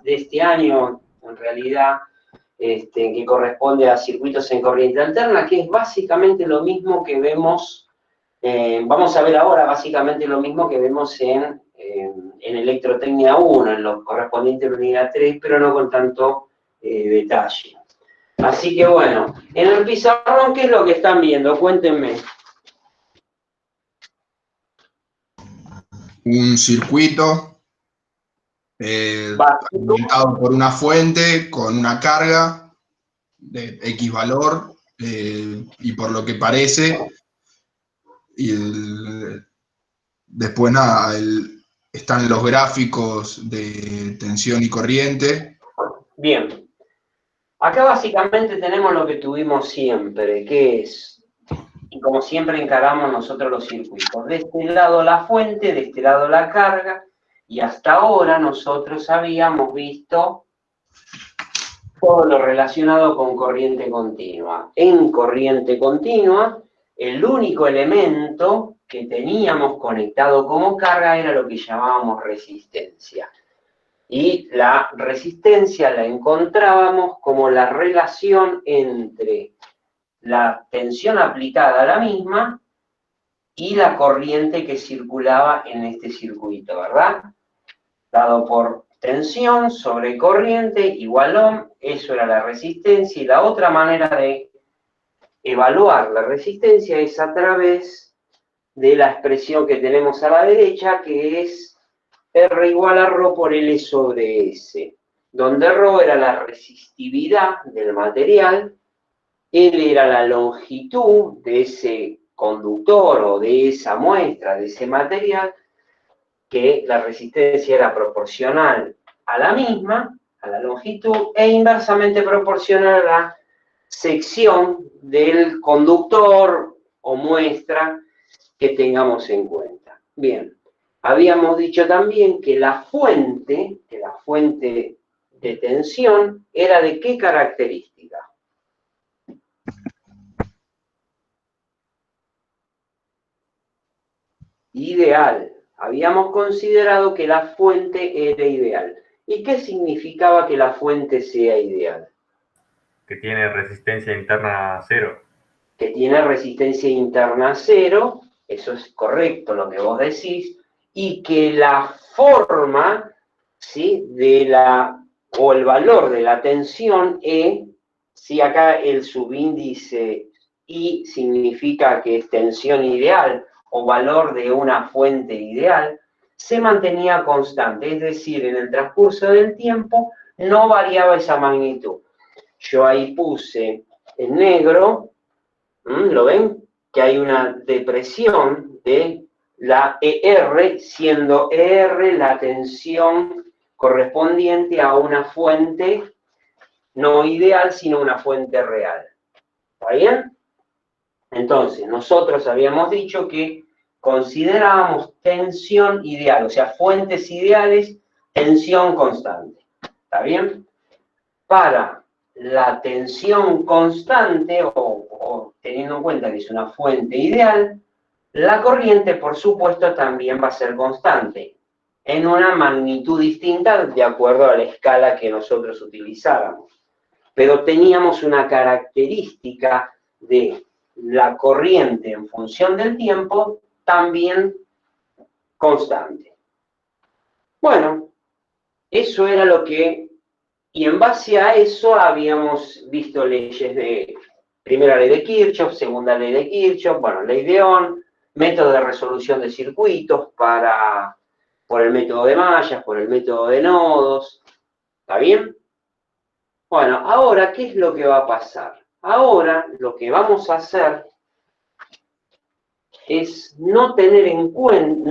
de este año, en realidad, que corresponde a circuitos en corriente alterna, que es básicamente lo mismo que vemos, vamos a ver ahora básicamente lo mismo que vemos en Electrotecnia 1, en lo correspondiente a la unidad 3, pero no con tanto detalle. Así que bueno, en el pizarrón, ¿qué es lo que están viendo? Cuéntenme. Un circuito alimentado por una fuente con una carga de X valor, y por lo que parece, después nada, están los gráficos de tensión y corriente. Bien. Acá básicamente tenemos lo que tuvimos siempre, que es, y como siempre encaramos nosotros los circuitos, de este lado la fuente, de este lado la carga, y hasta ahora nosotros habíamos visto todo lo relacionado con corriente continua. En corriente continua, el único elemento que teníamos conectado como carga era lo que llamábamos resistencia. Y la resistencia la encontrábamos como la relación entre la tensión aplicada a la misma y la corriente que circulaba en este circuito, ¿verdad? Dado por tensión sobre corriente igual ohm, eso era la resistencia, y la otra manera de evaluar la resistencia es a través de la expresión que tenemos a la derecha, que es R igual a ρ por L sobre S, donde ρ era la resistividad del material, L era la longitud de ese conductor o de esa muestra, de ese material, que la resistencia era proporcional a la misma, a la longitud, e inversamente proporcional a la sección del conductor o muestra que tengamos en cuenta. Bien, habíamos dicho también que la fuente de tensión era de ¿qué característica? Ideal. Habíamos considerado que la fuente era ideal. ¿Y qué significaba que la fuente sea ideal? Que tiene resistencia interna cero. Que tiene resistencia interna cero, eso es correcto lo que vos decís, y que la forma, ¿sí?, o el valor de la tensión E, si acá el subíndice I significa que es tensión ideal o valor de una fuente ideal, se mantenía constante, es decir, en el transcurso del tiempo no variaba esa magnitud. Yo ahí puse en negro, ¿lo ven? Que hay una depresión de la ER, siendo ER la tensión correspondiente a una fuente no ideal, sino una fuente real. ¿Está bien? Entonces, nosotros habíamos dicho que considerábamos tensión ideal, o sea, fuentes ideales, tensión constante. ¿Está bien? Para la tensión constante, o teniendo en cuenta que es una fuente ideal, la corriente, por supuesto, también va a ser constante, en una magnitud distinta de acuerdo a la escala que nosotros utilizáramos. Pero teníamos una característica de la corriente en función del tiempo también constante. Bueno, eso era lo que, y en base a eso habíamos visto leyes de, primera ley de Kirchhoff, segunda ley de Kirchhoff, bueno, ley de Ohm, método de resolución de circuitos por el método de mallas, por el método de nodos, ¿está bien? Bueno, ahora, ¿qué es lo que va a pasar? Ahora, lo que vamos a hacer es no tener en cuenta,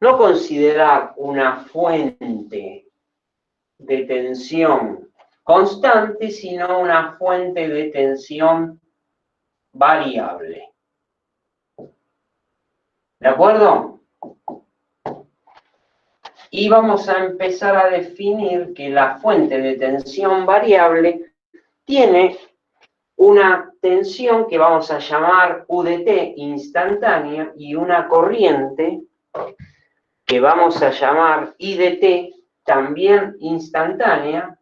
no considerar una fuente de tensión constante, sino una fuente de tensión variable. ¿De acuerdo? Y vamos a empezar a definir que la fuente de tensión variable tiene una tensión que vamos a llamar UDT instantánea y una corriente que vamos a llamar I de t, también instantánea,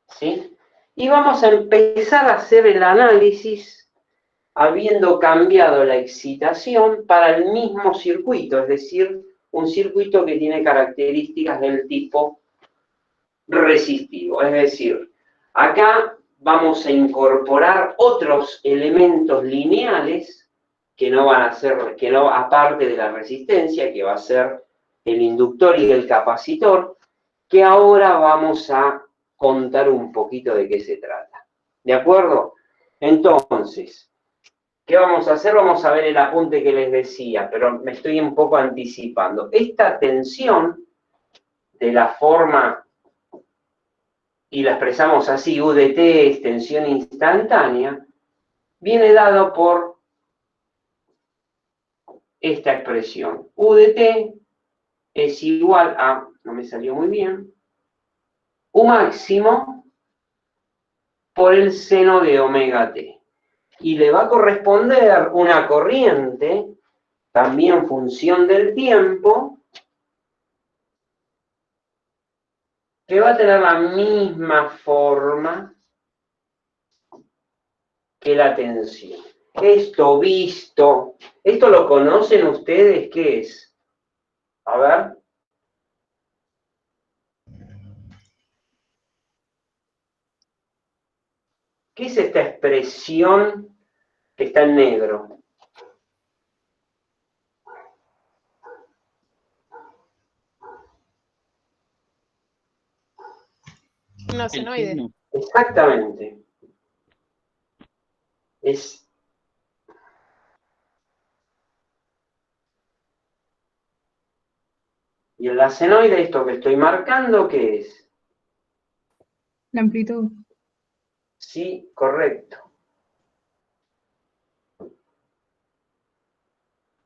¿sí? Y vamos a empezar a hacer el análisis habiendo cambiado la excitación para el mismo circuito, es decir, un circuito que tiene características del tipo resistivo. Es decir, acá vamos a incorporar otros elementos lineales que no van a ser, que no, aparte de la resistencia, que va a ser el inductor y el capacitor, que ahora vamos a contar un poquito de qué se trata. ¿De acuerdo? Entonces, ¿qué vamos a hacer? Vamos a ver el apunte que les decía, pero me estoy un poco anticipando. Esta tensión de la forma, y la expresamos así, U de t es tensión instantánea, viene dado por esta expresión. U de t es igual a, no me salió muy bien, U máximo por el seno de omega t. Y le va a corresponder una corriente, también función del tiempo, que va a tener la misma forma que la tensión. Esto visto, ¿esto lo conocen ustedes? ¿Qué es? A ver. ¿Qué es esta expresión que está en negro? Una senoide. Exactamente. Y en la senoide, esto que estoy marcando, ¿qué es? La amplitud. Sí, correcto.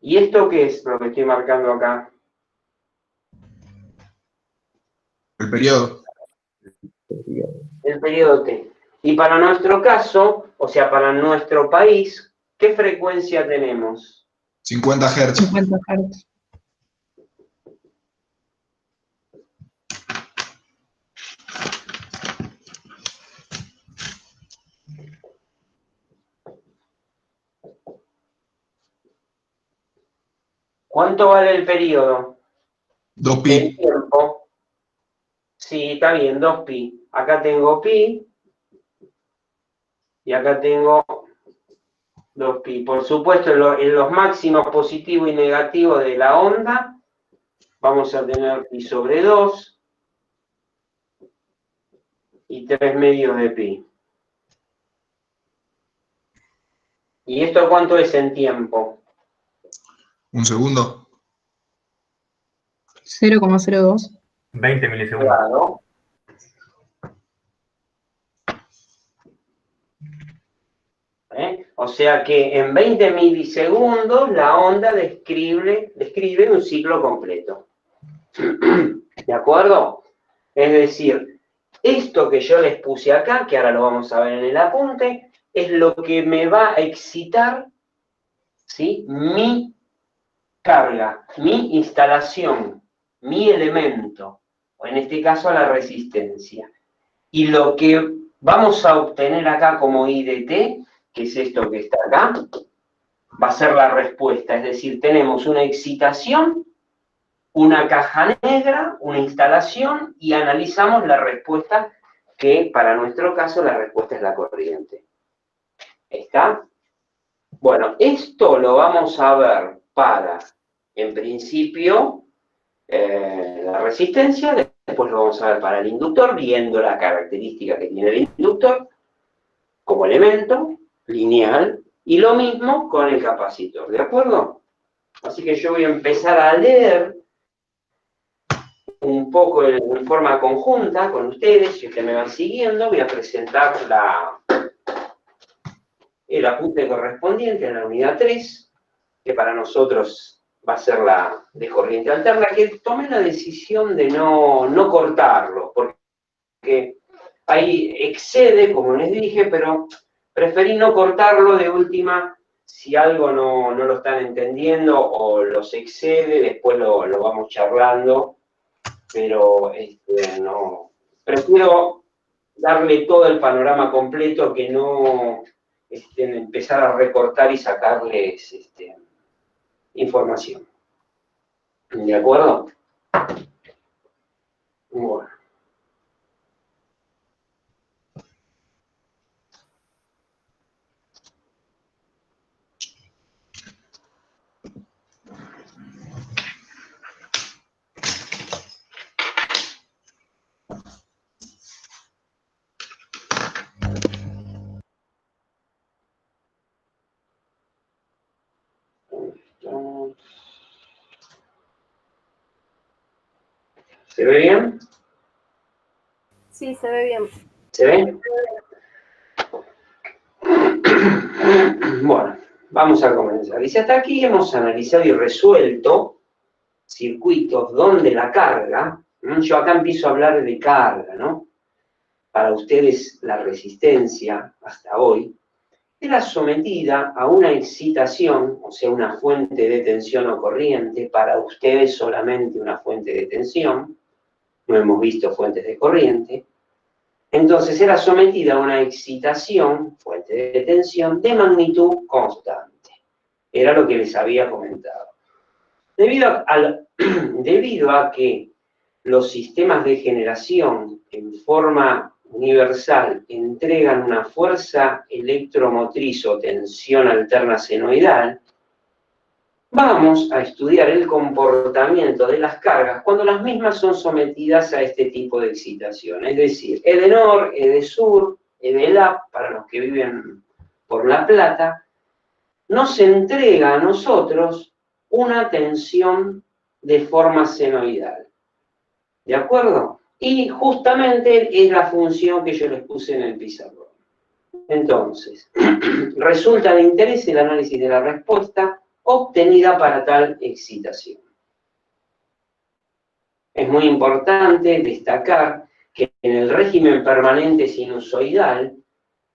¿Y esto qué es lo que estoy marcando acá? El periodo. El periodo T. Y para nuestro caso, o sea, para nuestro país, ¿qué frecuencia tenemos? 50 Hz. 50 Hz. ¿Cuánto vale el periodo? 2pi. El tiempo. Sí, está bien, 2pi. Acá tengo pi. Y acá tengo 2pi. Por supuesto, en los máximos positivo y negativo de la onda, vamos a tener pi sobre 2 y 3 medios de pi. ¿Y esto cuánto es en tiempo? Un segundo. 0,02. 20 milisegundos. Claro. O sea que en 20 milisegundos la onda describe un ciclo completo. ¿De acuerdo? Es decir, esto que yo les puse acá, que ahora lo vamos a ver en el apunte, es lo que me va a excitar, ¿sí?, mi carga, mi instalación, mi elemento, o en este caso la resistencia. Y lo que vamos a obtener acá como I de t, que es esto que está acá, va a ser la respuesta. Es decir, tenemos una excitación, una caja negra, una instalación, y analizamos la respuesta, que para nuestro caso la respuesta es la corriente. ¿Está? Bueno, esto lo vamos a ver para, en principio, la resistencia, después lo vamos a ver para el inductor, viendo la característica que tiene el inductor como elemento lineal, y lo mismo con el capacitor, ¿de acuerdo? Así que yo voy a empezar a leer un poco en forma conjunta con ustedes, si ustedes me van siguiendo, voy a presentar el apunte correspondiente a la unidad 3, que para nosotros va a ser la de corriente alterna, que tomé la decisión de no cortarlo, porque ahí excede, como les dije, pero preferí no cortarlo. De última, si algo no lo están entendiendo o los excede, después lo vamos charlando, pero no. Prefiero darle todo el panorama completo que no empezar a recortar y sacarles información. ¿De acuerdo? Bueno. ¿Se ve bien? Sí, se ve bien. ¿Se ve? Bueno, vamos a comenzar. Dice, hasta aquí hemos analizado y resuelto circuitos donde la carga, yo acá empiezo a hablar de carga, ¿no? Para ustedes la resistencia, hasta hoy, era sometida a una excitación, o sea, una fuente de tensión o corriente, para ustedes solamente una fuente de tensión, no hemos visto fuentes de corriente. Entonces era sometida a una excitación, fuente de tensión, de magnitud constante. Era lo que les había comentado. Debido a que los sistemas de generación en forma universal entregan una fuerza electromotriz o tensión alterna senoidal, vamos a estudiar el comportamiento de las cargas cuando las mismas son sometidas a este tipo de excitación. Es decir, Edenor, Edesur, Edelap, para los que viven por La Plata, nos entrega a nosotros una tensión de forma senoidal. ¿De acuerdo? Y justamente es la función que yo les puse en el pizarrón. Entonces, resulta de interés el análisis de la respuesta obtenida para tal excitación. Es muy importante destacar que en el régimen permanente sinusoidal,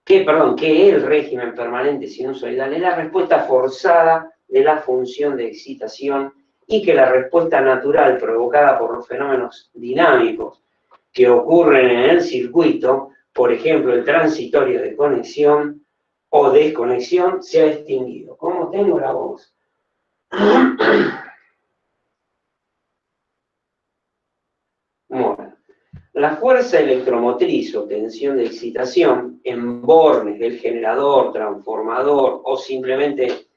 que el régimen permanente sinusoidal es la respuesta forzada de la función de excitación y que la respuesta natural provocada por los fenómenos dinámicos que ocurren en el circuito, por ejemplo, el transitorio de conexión o desconexión, se ha extinguido. ¿Cómo tengo la voz? Bueno, la fuerza electromotriz o tensión de excitación en bornes del generador, transformador o simplemente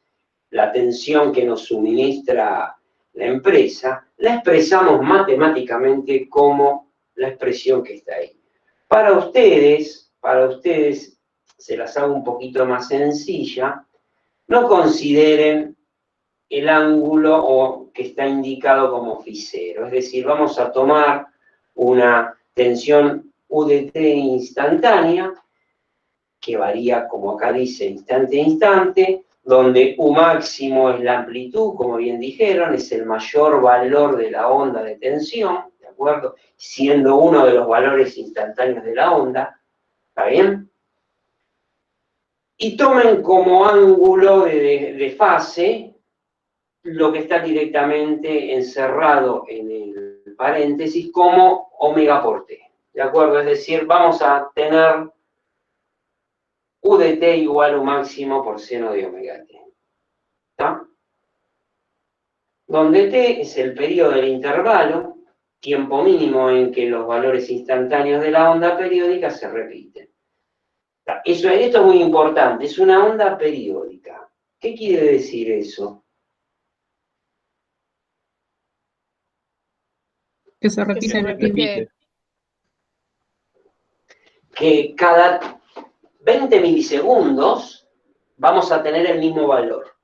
la tensión que nos suministra la empresa, la expresamos matemáticamente como la expresión que está ahí. Para ustedes, se las hago un poquito más sencilla, no consideren el ángulo que está indicado como phi 0. Es decir, vamos a tomar una tensión UDT instantánea, que varía, como acá dice, instante a instante, donde U máximo es la amplitud, como bien dijeron, es el mayor valor de la onda de tensión, ¿de acuerdo? Siendo uno de los valores instantáneos de la onda, ¿está bien? Y tomen como ángulo de fase lo que está directamente encerrado en el paréntesis como omega por t, ¿de acuerdo? Es decir, vamos a tener U de t igual a U máximo por seno de omega t, ¿está? Donde t es el periodo del intervalo, tiempo mínimo en que los valores instantáneos de la onda periódica se repiten. Esto es muy importante, es una onda periódica. ¿Qué quiere decir eso? Que se repite. Que cada 20 milisegundos vamos a tener el mismo valor.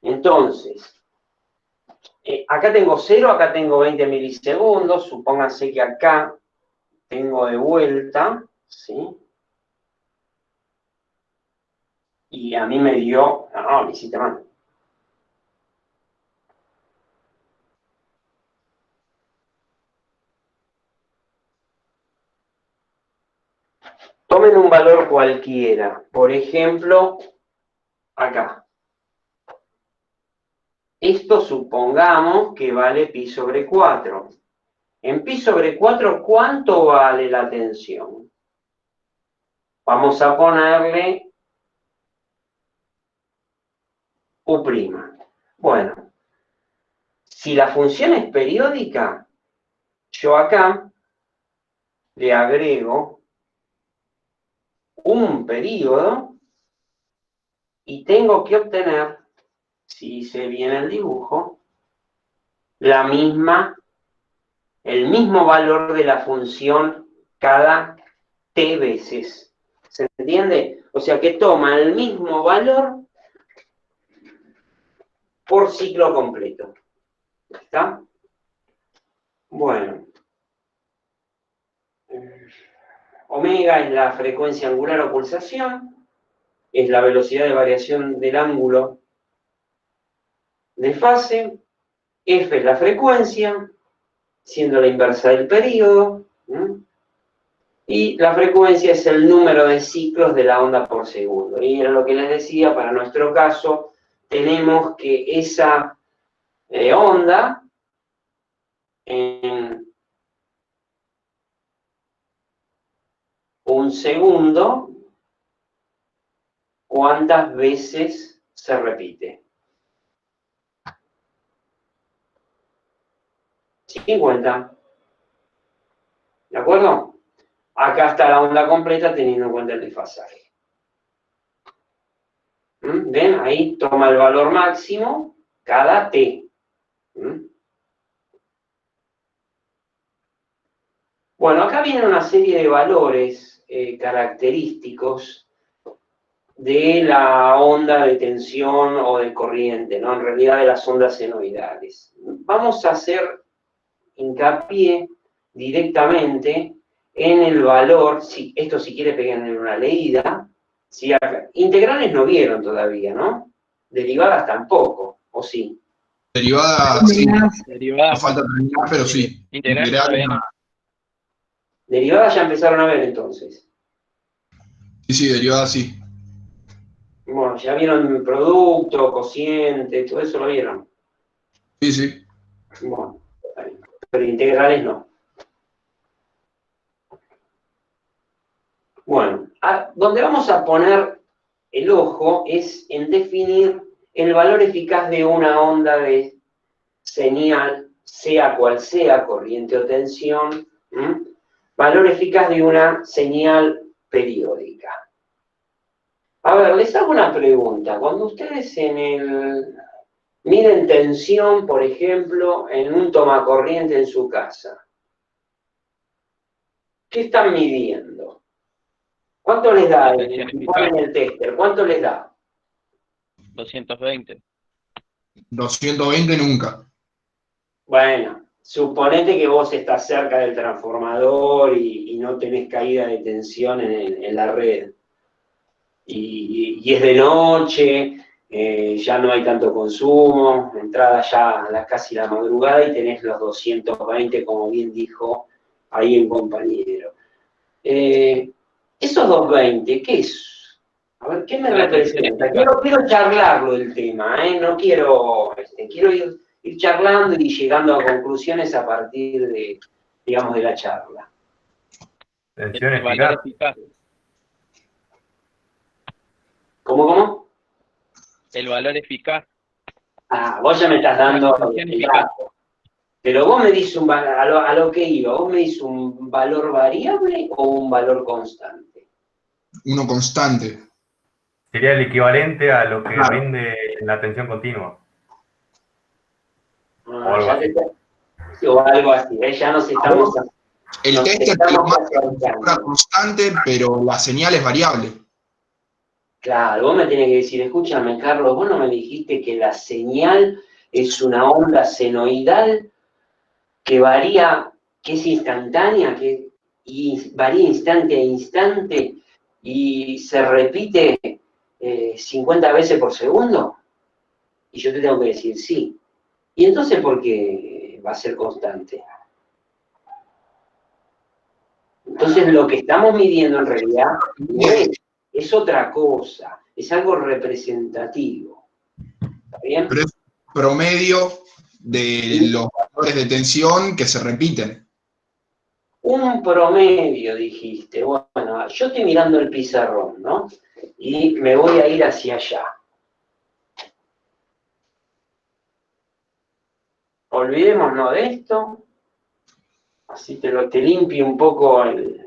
Entonces, acá tengo 0, acá tengo 20 milisegundos, supónganse que acá tengo de vuelta, ¿sí? Y a mí me dio, no, me hiciste mal. Tomen un valor cualquiera, por ejemplo, acá. Esto supongamos que vale pi sobre 4. En pi sobre 4, ¿cuánto vale la tensión? Vamos a ponerle U'. Bueno, si la función es periódica, yo acá le agrego un período y tengo que obtener, si hice bien el dibujo, el mismo valor de la función cada t veces. ¿Se entiende? O sea que toma el mismo valor por ciclo completo. ¿Está? Bueno. Omega es la frecuencia angular o pulsación, es la velocidad de variación del ángulo de fase, F es la frecuencia, siendo la inversa del período, y la frecuencia es el número de ciclos de la onda por segundo. Y era lo que les decía, para nuestro caso, tenemos que esa onda en un segundo, ¿cuántas veces se repite? 50. ¿De acuerdo? Acá está la onda completa teniendo en cuenta el desfasaje. ¿Ven? Ahí toma el valor máximo cada t. Bueno, acá viene una serie de valores característicos de la onda de tensión o de corriente, ¿no? En realidad de las ondas senoidales. Vamos a hacer hincapié directamente en el valor, esto si quiere pegarle una leída, integrales no vieron todavía, ¿no? Derivadas tampoco, ¿o sí? Derivadas, sí. Derivadas. No falta terminar, pero sí. Integrales. Derivadas ya empezaron a ver entonces. Sí, derivadas sí. Bueno, ya vieron producto, cociente, todo eso lo vieron. Sí, sí. Bueno, pero integrales no. Bueno, donde vamos a poner el ojo es en definir el valor eficaz de una onda de señal, sea cual sea, corriente o tensión, valor eficaz de una señal periódica. A ver, les hago una pregunta. Cuando ustedes miden tensión, por ejemplo, en un tomacorriente en su casa, ¿qué están midiendo? ¿Cuánto les da? Si ponen el tester, ¿cuánto les da? 220. 220 nunca. Bueno, suponete que vos estás cerca del transformador y no tenés caída de tensión en la red. Y es de noche, ya no hay tanto consumo, entrada ya casi la madrugada y tenés los 220, como bien dijo ahí el compañero. Esos 220, ¿qué es? A ver, ¿qué me representa? Quiero charlarlo del tema, no quiero ir charlando y llegando a conclusiones a partir de, digamos, de la charla. Tensión El valor eficaz. eficaz. ¿Cómo? El valor eficaz. Ah, vos ya me estás dando el dato. Pero vos me dices a lo que iba, ¿vos me dices un valor variable o un valor constante? Uno constante. Sería el equivalente a lo que rinde la tensión continua. O algo así. O algo así, ya nos estamos... El tester te marca una constante, pero la señal es variable. Claro, vos me tenés que decir, escúchame, Carlos, vos no me dijiste que la señal es una onda senoidal que varía, que es instantánea, y varía instante a instante y se repite 50 veces por segundo? Y yo te tengo que decir sí. ¿Y entonces por qué va a ser constante? Entonces lo que estamos midiendo en realidad no es otra cosa, es algo representativo. ¿Está bien? promedio de los valores de tensión que se repiten. Un promedio, dijiste. Bueno, yo estoy mirando el pizarrón, ¿no? Y me voy a ir hacia allá. Olvidémonos de esto. Así te limpio un poco el...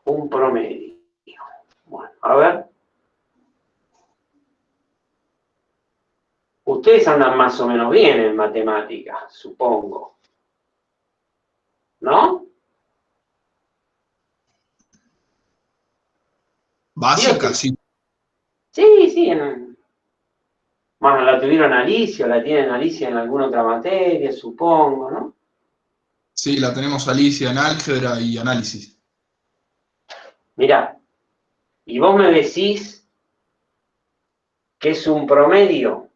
Un promedio. Bueno, a ver. Ustedes andan más o menos bien en matemáticas, supongo. ¿No? Básica, sí. Sí. Bueno, la tuvieron Alicia, o la tienen Alicia en alguna otra materia, supongo, ¿no? Sí, la tenemos Alicia en álgebra y análisis. Mirá, y vos me decís que es un promedio.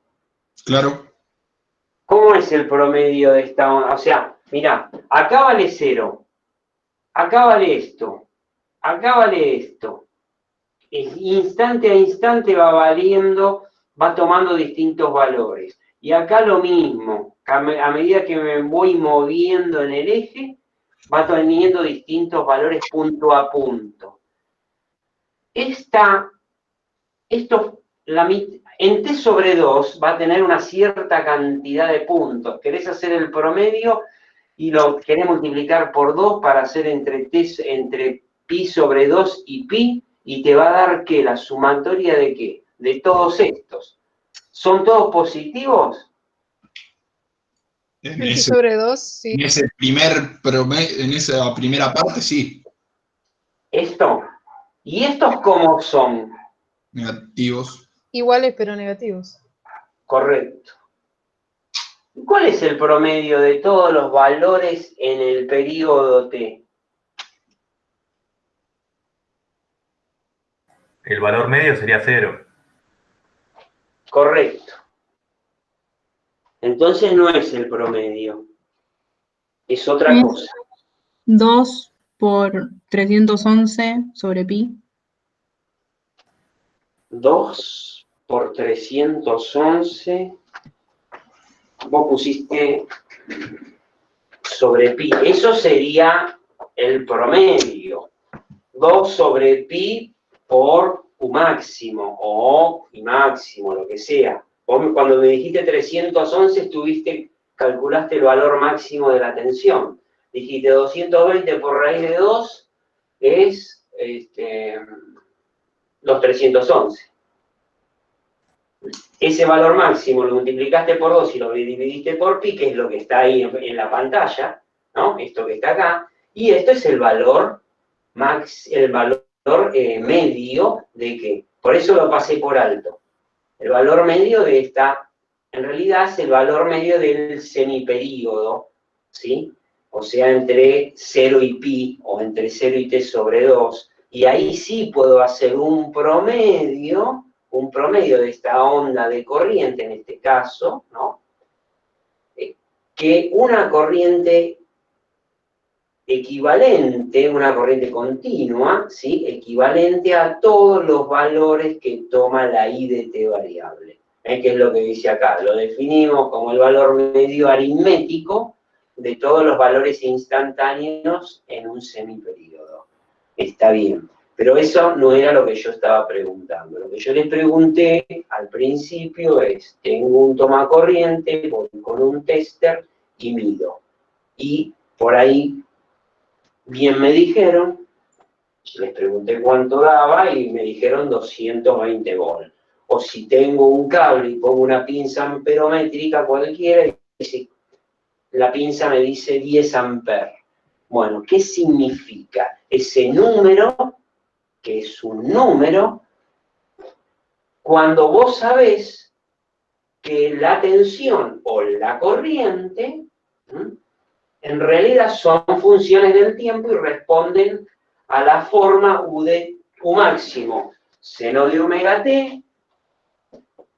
Claro. ¿Cómo es el promedio de esta onda? O sea, mirá, acá vale 0, acá vale esto, acá vale esto. Instante a instante va valiendo, va tomando distintos valores. Y acá lo mismo, a medida que me voy moviendo en el eje, va teniendo distintos valores punto a punto. En t sobre 2 va a tener una cierta cantidad de puntos. Querés hacer el promedio y lo querés multiplicar por 2 para hacer entre pi sobre 2 y pi, y te va a dar, ¿qué? La sumatoria de ¿qué? De todos estos. ¿Son todos positivos? En El pi ese, sobre 2, sí. en ese en esa primera parte, sí. Esto. ¿Y estos cómo son? Negativos. Iguales pero negativos. Correcto. ¿Cuál es el promedio de todos los valores en el periodo T? El valor medio sería 0. Correcto. Entonces no es el promedio. Es otra cosa. 2 por 311 sobre pi. 2 por 311. Vos pusiste sobre pi. Eso sería el promedio. 2 sobre pi por u máximo o i máximo, lo que sea. Vos cuando me dijiste 311 calculaste el valor máximo de la tensión. Dijiste 220 por raíz de 2 es los 311. Ese valor máximo lo multiplicaste por 2 y lo dividiste por pi, que es lo que está ahí en la pantalla, ¿no? Esto que está acá. Y esto es el valor medio de ¿qué? Por eso lo pasé por alto. El valor medio de esta, en realidad es el valor medio del semiperíodo, ¿sí? O sea, entre 0 y pi, o entre 0 y t sobre 2. Y ahí sí puedo hacer un promedio de esta onda de corriente, en este caso, ¿no? Que una corriente equivalente, una corriente continua, ¿sí? Equivalente a todos los valores que toma la I de t variable. Que es lo que dice acá. Lo definimos como el valor medio aritmético de todos los valores instantáneos en un semiperíodo. Está bien. Pero eso no era lo que yo estaba preguntando. Lo que yo les pregunté al principio es, tengo un tomacorriente, voy con un tester y mido. Y por ahí bien me dijeron, les pregunté cuánto daba y me dijeron 220 volts. O si tengo un cable y pongo una pinza amperométrica cualquiera, y la pinza me dice 10 amperes. Bueno, ¿qué significa? Ese número, que es un número, cuando vos sabés que la tensión o la corriente, en realidad son funciones del tiempo y responden a la forma U de U máximo, seno de omega t,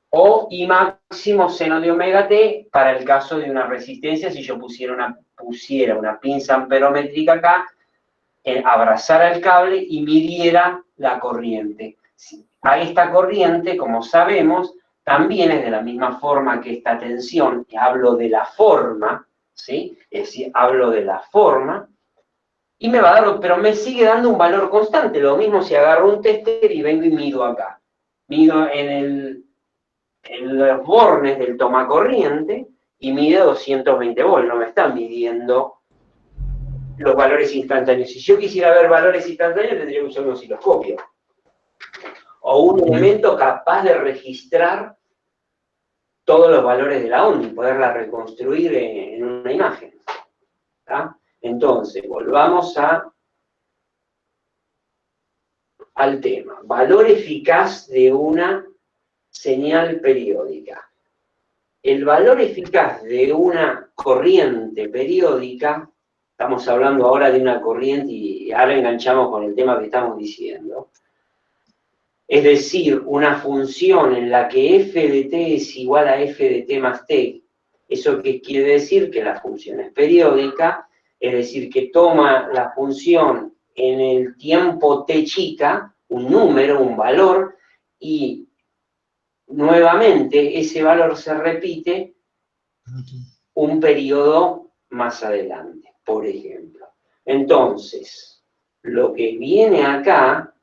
o I máximo seno de omega t, para el caso de una resistencia, si yo pusiera una pinza amperométrica acá, abrazara el cable y midiera la corriente. A esta corriente, como sabemos, también es de la misma forma que esta tensión, y hablo de la forma, ¿sí? Es decir, hablo de la forma, y me va a dar, pero me sigue dando un valor constante. Lo mismo si agarro un tester y vengo y mido acá. Mido en los bornes del tomacorriente y mide 220 volts, no me están midiendo los valores instantáneos. Si yo quisiera ver valores instantáneos, tendría que usar un osciloscopio. O un elemento capaz de registrar todos los valores de la onda y poderla reconstruir en una imagen. ¿Tá? Entonces, volvamos al tema. Valor eficaz de una señal periódica. El valor eficaz de una corriente periódica, estamos hablando ahora de una corriente y ahora enganchamos con el tema que estamos diciendo, es decir, una función en la que f de t es igual a f de t más t. ¿Eso qué quiere decir? Que la función es periódica, es decir, que toma la función en el tiempo t chica, un número, un valor, y nuevamente ese valor se repite un periodo más adelante, por ejemplo. Entonces, lo que viene acá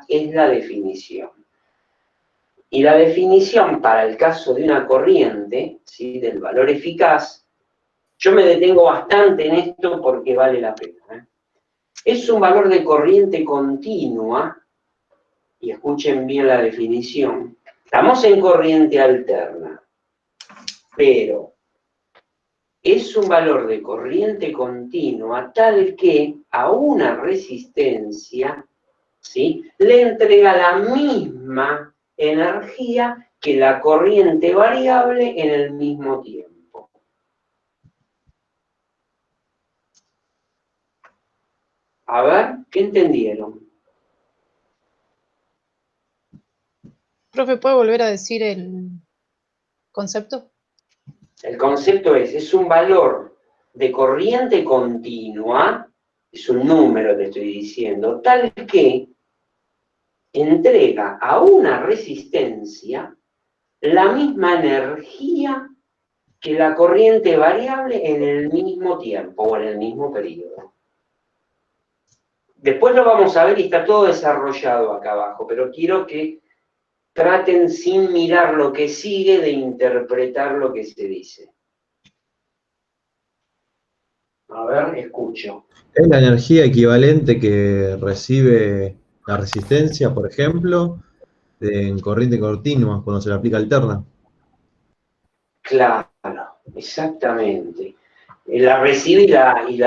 es la definición. Y la definición para el caso de una corriente, ¿sí? Del valor eficaz, yo me detengo bastante en esto porque vale la pena, ¿eh? Es un valor de corriente continua, y escuchen bien la definición, estamos en corriente alterna, pero es un valor de corriente continua tal que a una resistencia, ¿sí? Le entrega la misma energía que la corriente variable en el mismo tiempo. A ver, ¿qué entendieron? Profe, ¿puede volver a decir el concepto? El concepto es un valor de corriente continua, es un número que estoy diciendo, tal que entrega a una resistencia la misma energía que la corriente variable en el mismo tiempo o en el mismo periodo. Después lo vamos a ver y está todo desarrollado acá abajo, pero quiero que traten sin mirar lo que sigue de interpretar lo que se dice. A ver, escucho. Es la energía equivalente que recibe la resistencia, por ejemplo, en corriente continua, cuando se le aplica alterna. Claro, exactamente. La recibe y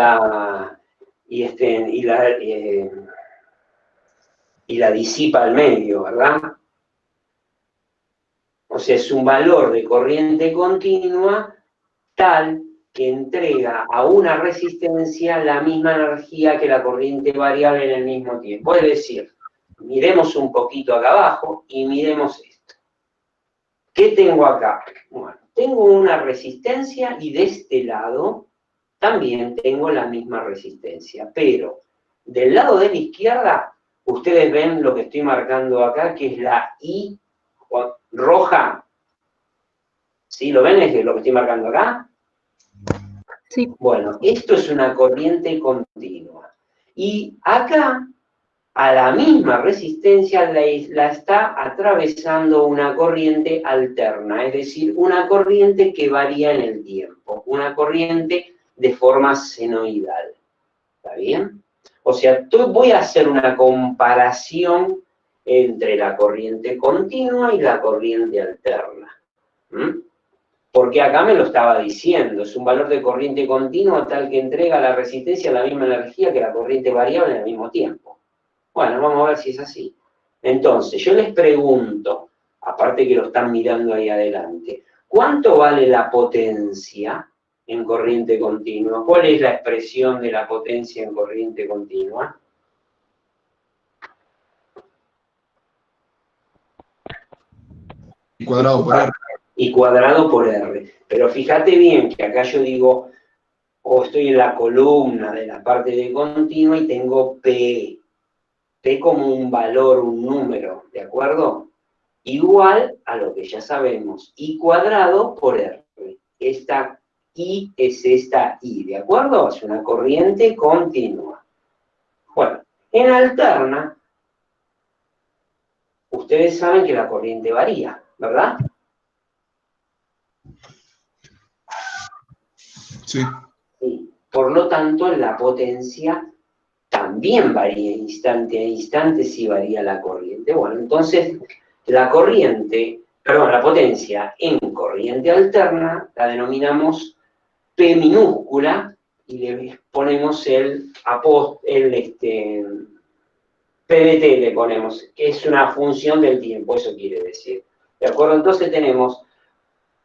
la disipa al medio, ¿verdad? O sea, es un valor de corriente continua tal que entrega a una resistencia la misma energía que la corriente variable en el mismo tiempo. Es decir, miremos un poquito acá abajo y miremos esto. ¿Qué tengo acá? Bueno, tengo una resistencia y de este lado también tengo la misma resistencia, pero del lado de la izquierda, ustedes ven lo que estoy marcando acá, que es la I roja. ¿Sí? ¿Lo ven? Es lo que estoy marcando acá. Sí. Bueno, esto es una corriente continua. Y acá, a la misma resistencia la está atravesando una corriente alterna, es decir, una corriente que varía en el tiempo, una corriente de forma senoidal. ¿Está bien? O sea, voy a hacer una comparación entre la corriente continua y la corriente alterna. Porque acá me lo estaba diciendo, es un valor de corriente continua tal que entrega a la resistencia la misma energía que la corriente variable en el mismo tiempo. Bueno, vamos a ver si es así. Entonces, yo les pregunto, aparte que lo están mirando ahí adelante, ¿cuánto vale la potencia en corriente continua? ¿Cuál es la expresión de la potencia en corriente continua? Y cuadrado por R. Y cuadrado por R. Pero fíjate bien que acá yo digo o estoy en la columna de la parte de continua y tengo P. P como un valor, un número, ¿de acuerdo? Igual a lo que ya sabemos, I cuadrado por R. Esta I es esta I, ¿de acuerdo? Es una corriente continua. Bueno, en alterna, ustedes saben que la corriente varía, ¿verdad? Sí. Sí. Por lo tanto, la potencia también varía instante a instante si varía la corriente. Bueno, entonces, la potencia en corriente alterna la denominamos P minúscula y le ponemos PDT le ponemos, que es una función del tiempo, eso quiere decir. ¿De acuerdo? Entonces tenemos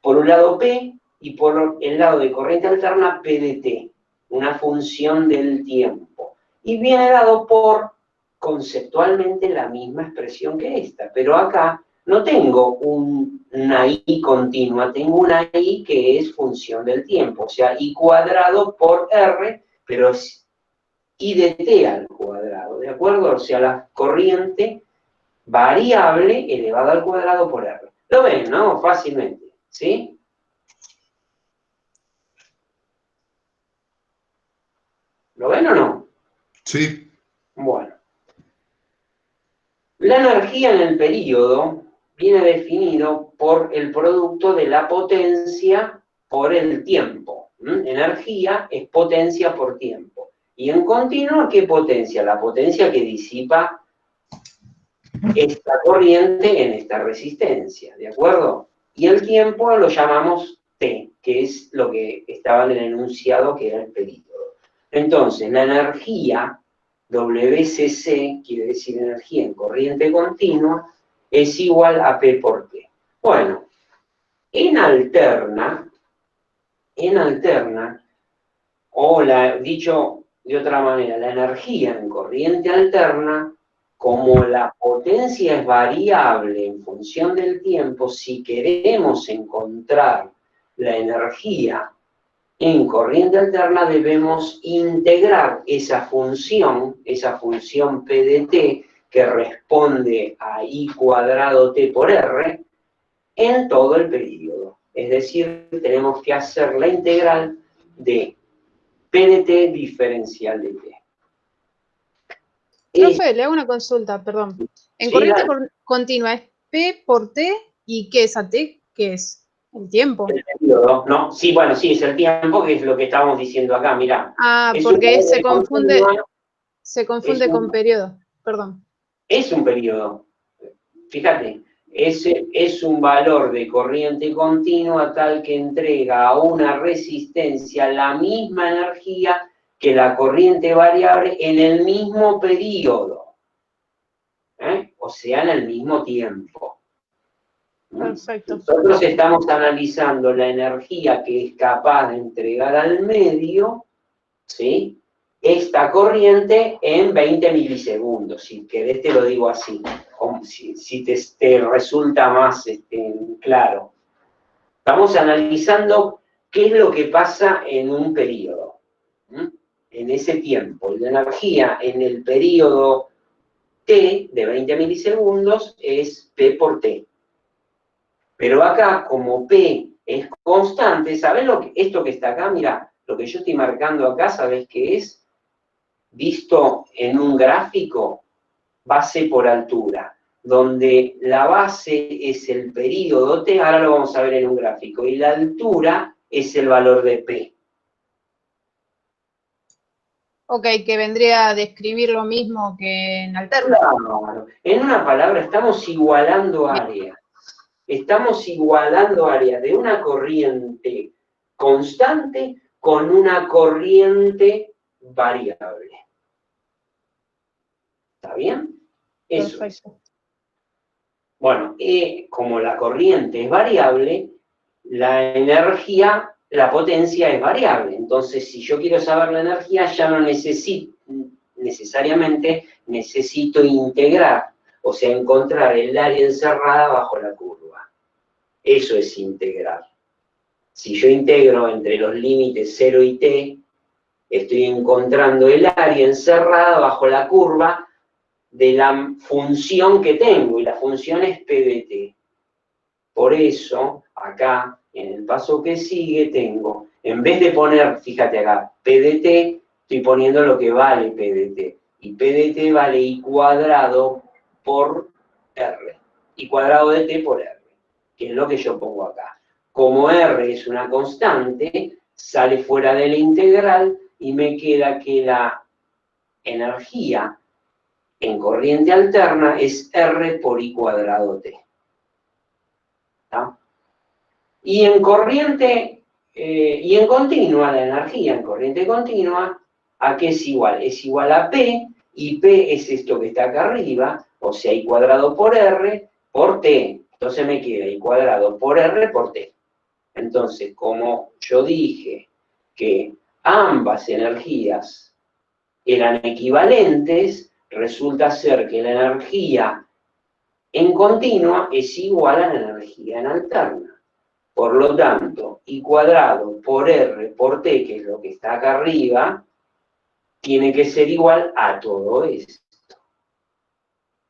por un lado P y por el lado de corriente alterna PDT, una función del tiempo. Y viene dado por conceptualmente la misma expresión que esta, pero acá no tengo una I continua, tengo una I que es función del tiempo, o sea, I cuadrado por R, pero es I de t al cuadrado, ¿de acuerdo? O sea, la corriente variable elevada al cuadrado por R. ¿Lo ven, no? Fácilmente, ¿sí? ¿Lo ven o no? Sí. Bueno. La energía en el período viene definido por el producto de la potencia por el tiempo. Energía es potencia por tiempo. Y en continuo, ¿qué potencia? La potencia que disipa esta corriente en esta resistencia, ¿de acuerdo? Y el tiempo lo llamamos T, que es lo que estaba en el enunciado que era el período. Entonces, la energía WCC, quiere decir energía en corriente continua, es igual a P por T. Bueno, en alterna, o dicho de otra manera, la energía en corriente alterna, como la potencia es variable en función del tiempo, si queremos encontrar la energía en corriente alterna debemos integrar esa función P de t, que responde a I cuadrado t por R, en todo el período. Es decir, tenemos que hacer la integral de P de t diferencial de t. Profe, le hago una consulta, perdón. En Sí, corriente dale. continua es P por T, ¿y qué es a T? ¿Qué es? El tiempo. El periodo, ¿no? Sí, bueno, sí, es el tiempo, que es lo que estábamos diciendo acá, mirá. Ah, Es porque un se confunde es un- con periodo, perdón. Es un periodo. Fíjate, es un valor de corriente continua tal que entrega a una resistencia la misma energía que la corriente variable en el mismo periodo. O sea, en el mismo tiempo. Perfecto. Nosotros estamos analizando la energía que es capaz de entregar al medio, ¿sí? Esta corriente en 20 milisegundos. Si querés te lo digo así, como si te resulta más claro. Estamos analizando qué es lo que pasa en un periodo, en ese tiempo. La energía en el periodo T de 20 milisegundos es P por T. Pero acá, como P es constante, ¿sabés esto que está acá? Mirá, lo que yo estoy marcando acá, ¿sabés qué es? Visto en un gráfico, base por altura, donde la base es el período T, ahora lo vamos a ver en un gráfico, y la altura es el valor de P. Ok, que vendría a describir lo mismo que en alterna. Claro. En una palabra, estamos igualando áreas. Estamos igualando áreas de una corriente constante con una corriente variable. ¿Está bien? Eso es. Perfecto. Bueno, como la corriente es variable, la energía, la potencia es variable. Entonces, si yo quiero saber la energía, ya no necesariamente necesito integrar, o sea, encontrar el área encerrada bajo la curva. Eso es integrar. Si yo integro entre los límites 0 y t, Estoy encontrando el área encerrada bajo la curva de la función que tengo, y la función es P de t. Por eso, acá, en el paso que sigue, tengo, en vez de poner, fíjate acá, P de t, estoy poniendo lo que vale P de t. Y P de t vale I cuadrado por R. I cuadrado de t por R, que es lo que yo pongo acá. Como R es una constante, sale fuera de la integral y me queda que la energía en corriente alterna es R por I cuadrado t. ¿Está? Y en corriente, y en continua, la energía en corriente continua, ¿a qué es igual? Es igual a P, y P es esto que está acá arriba, o sea, I cuadrado por R por T. Entonces me queda I cuadrado por R por T. Entonces, como yo dije que ambas energías eran equivalentes, resulta ser que la energía en continua es igual a la energía en alterna. Por lo tanto, I cuadrado por R por T, que es lo que está acá arriba, tiene que ser igual a todo esto.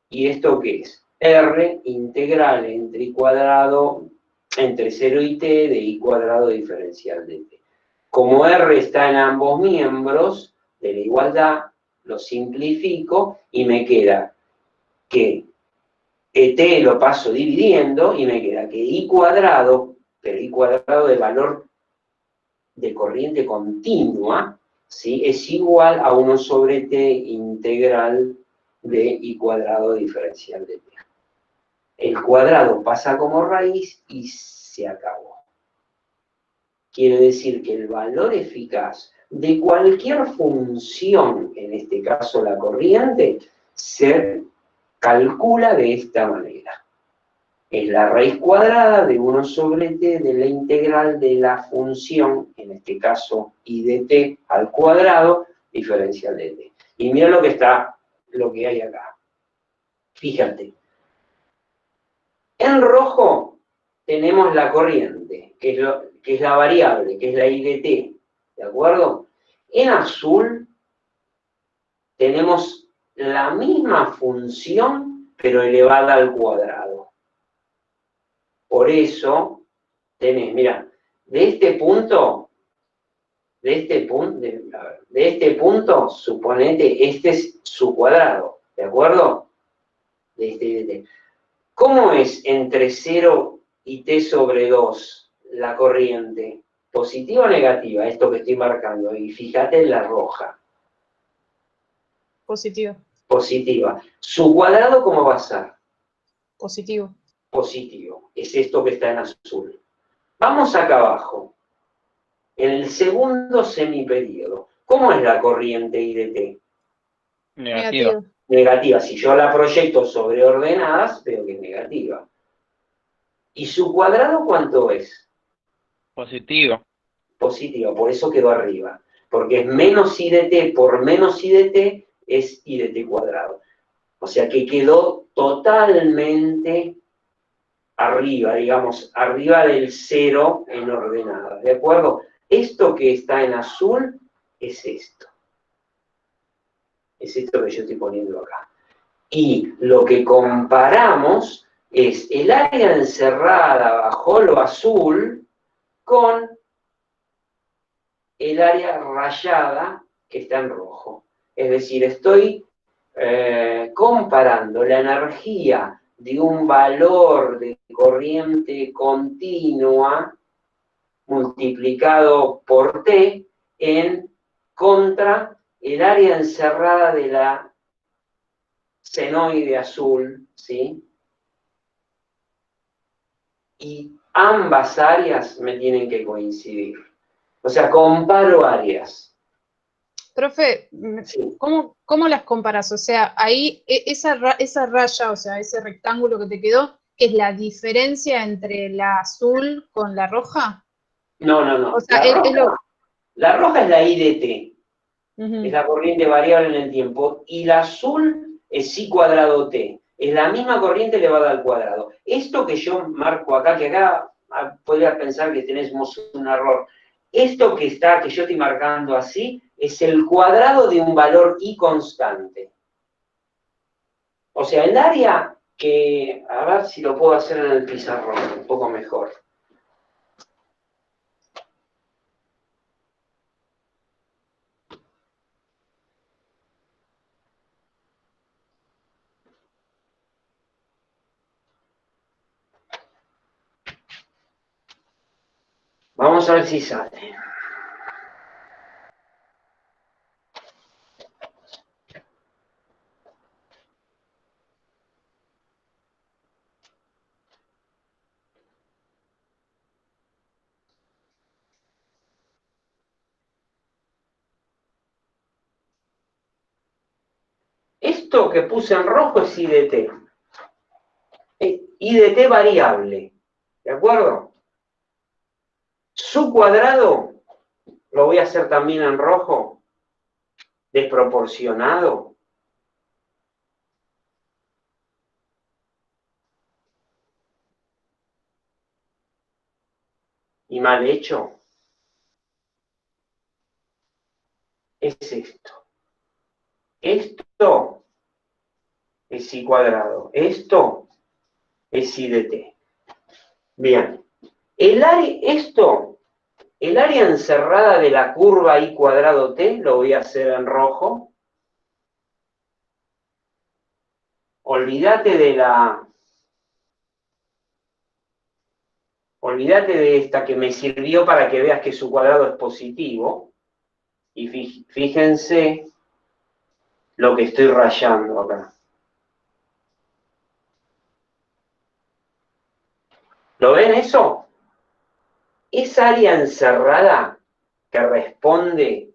¿Y esto qué es? R integral entre I cuadrado, entre 0 y t, de I cuadrado diferencial de t. Como R está en ambos miembros de la igualdad, lo simplifico y me queda que t lo paso dividiendo y me queda que I cuadrado, pero I cuadrado de valor de corriente continua, ¿sí? Es igual a 1 sobre t integral de I cuadrado diferencial de t. El cuadrado pasa como raíz y se acabó. Quiere decir que el valor eficaz de cualquier función, en este caso la corriente, se calcula de esta manera. Es la raíz cuadrada de 1 sobre t de la integral de la función, en este caso I de t al cuadrado, diferencial de t. Y mira lo que hay acá. Fíjate. En rojo tenemos la corriente, que es la variable, que es la I de t, ¿de acuerdo? En azul tenemos la misma función, pero elevada al cuadrado. Por eso tenés, mira, de este punto, suponete, este es su cuadrado, ¿de acuerdo? De este I de t. ¿Cómo es entre 0 y t sobre 2 la corriente? ¿Positiva o negativa? Esto que estoy marcando. Y fíjate en la roja. Positivo. Positiva. ¿Su cuadrado cómo va a ser? Positivo. Positivo. Es esto que está en azul. Vamos acá abajo. En el segundo semiperíodo. ¿Cómo es la corriente I de t? Negativo. Negativa. Si yo la proyecto sobre ordenadas, veo que es negativa. ¿Y su cuadrado cuánto es? Positivo. Positiva, por eso quedó arriba. Porque es menos I de t por menos I de t es I de t cuadrado. O sea que quedó totalmente arriba, digamos, arriba del 0 en ordenadas. ¿De acuerdo? Esto que está en azul es esto. Es esto que yo estoy poniendo acá. Y lo que comparamos es el área encerrada bajo lo azul con el área rayada que está en rojo. Es decir, estoy comparando la energía de un valor de corriente continua multiplicado por t en contra el área encerrada de la senoide azul, ¿sí? Y ambas áreas me tienen que coincidir. O sea, comparo áreas. Profe, Sí. ¿cómo las comparas? O sea, ahí esa raya, o sea, ese rectángulo que te quedó, ¿es la diferencia entre la azul con la roja? No. O sea, La roja es la I de t. Ujú. Es la corriente variable en el tiempo. Y la azul es I cuadrado t. Es la misma corriente elevada al cuadrado. Esto que yo marco acá, que acá podrías pensar que tenemos un error. Esto que yo estoy marcando así, es el cuadrado de un valor I constante. O sea, el área que, a ver si lo puedo hacer en el pizarrón, un poco mejor. Vamos a ver si sale. Esto que puse en rojo es I de t. I de t variable. ¿De acuerdo? Su cuadrado, lo voy a hacer también en rojo, desproporcionado. Y mal hecho. Es esto. Esto es I cuadrado. Esto es I de t. Bien. El área encerrada de la curva I cuadrado t, lo voy a hacer en rojo. Olvídate de esta que me sirvió para que veas que su cuadrado es positivo. Y fíjense lo que estoy rayando acá. ¿Lo ven eso? Esa área encerrada que responde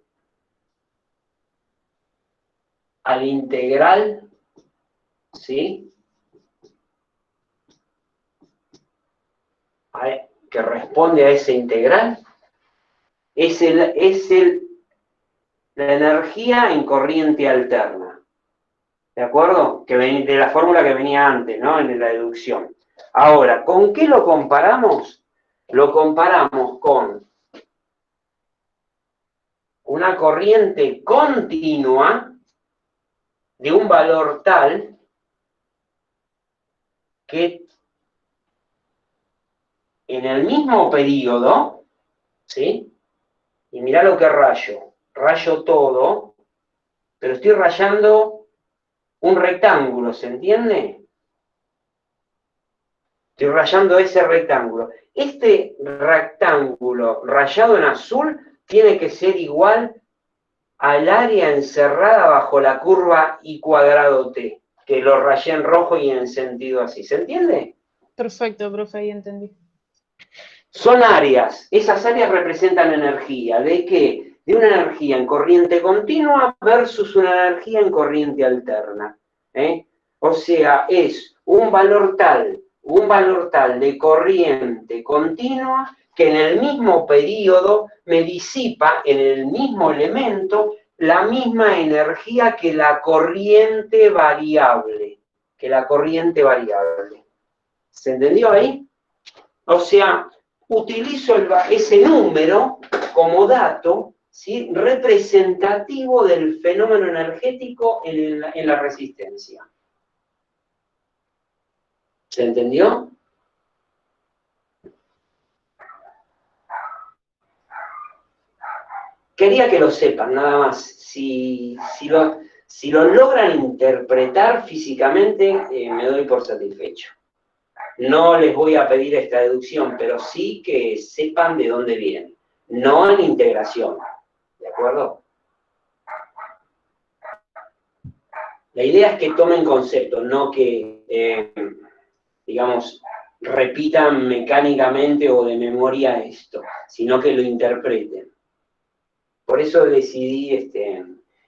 al integral, ¿sí? Que responde a ese integral, es la energía en corriente alterna. ¿De acuerdo? De la fórmula que venía antes, ¿no? En la deducción. Ahora, ¿con qué lo comparamos? Lo comparamos con una corriente continua de un valor tal que en el mismo periodo, ¿sí? Y mirá lo que rayo. Rayo todo, pero estoy rayando un rectángulo, ¿se entiende? Estoy rayando ese rectángulo. Este rectángulo rayado en azul tiene que ser igual al área encerrada bajo la curva I cuadrado t, que lo rayé en rojo y en sentido así. ¿Se entiende? Perfecto, profe, ahí entendí. Son áreas. Esas áreas representan energía. ¿De qué? De una energía en corriente continua versus una energía en corriente alterna. O sea, es un valor tal de corriente continua que en el mismo periodo me disipa en el mismo elemento la misma energía que la corriente variable. ¿Se entendió ahí? O sea, utilizo ese número como dato, ¿sí? Representativo del fenómeno energético en la resistencia. ¿Se entendió? Quería que lo sepan, nada más. Si lo logran interpretar físicamente, me doy por satisfecho. No les voy a pedir esta deducción, pero sí que sepan de dónde viene. No en integración. ¿De acuerdo? La idea es que tomen concepto, no que, digamos, repitan mecánicamente o de memoria esto, sino que lo interpreten. Por eso decidí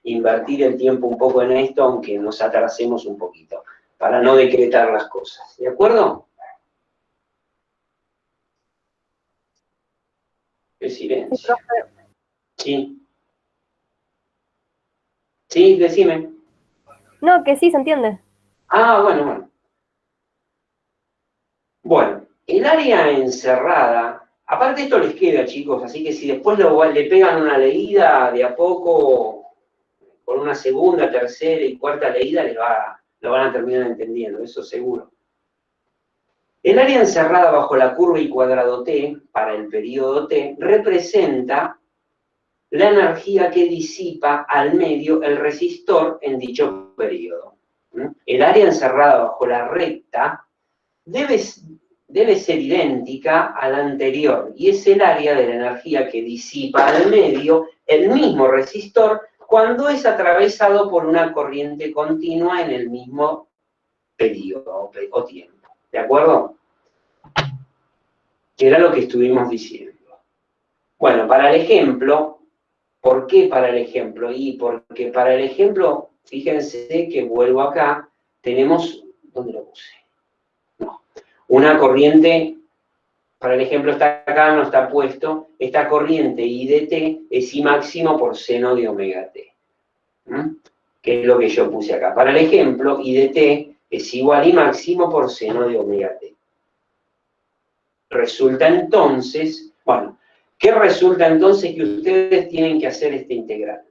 invertir el tiempo un poco en esto, aunque nos atrasemos un poquito, para no decretar las cosas. ¿De acuerdo? ¡Qué silencio! Sí. Sí, decime. No, que sí, se entiende. Ah, bueno. Bueno, el área encerrada Aparte esto les queda, chicos, así que si después le pegan una leída de a poco, con una segunda, tercera y cuarta leída, lo van a terminar entendiendo, eso seguro. El área encerrada bajo la curva y cuadrado t, para el periodo t, representa la energía que disipa al medio el resistor en dicho periodo. El área encerrada bajo la recta debe ser idéntica a la anterior, y es el área de la energía que disipa al medio el mismo resistor cuando es atravesado por una corriente continua en el mismo periodo o tiempo. ¿De acuerdo? Que era lo que estuvimos diciendo. Bueno, para el ejemplo, ¿por qué para el ejemplo? Y porque para el ejemplo, fíjense que vuelvo acá, tenemos, ¿dónde lo puse? No, una corriente, para el ejemplo está acá, no está puesto, esta corriente I de t es I máximo por seno de omega t. Que es lo que yo puse acá. Para el ejemplo, I de t es igual a I máximo por seno de omega t. Resulta entonces, bueno, ¿qué resulta entonces? Que ustedes tienen que hacer esta integral.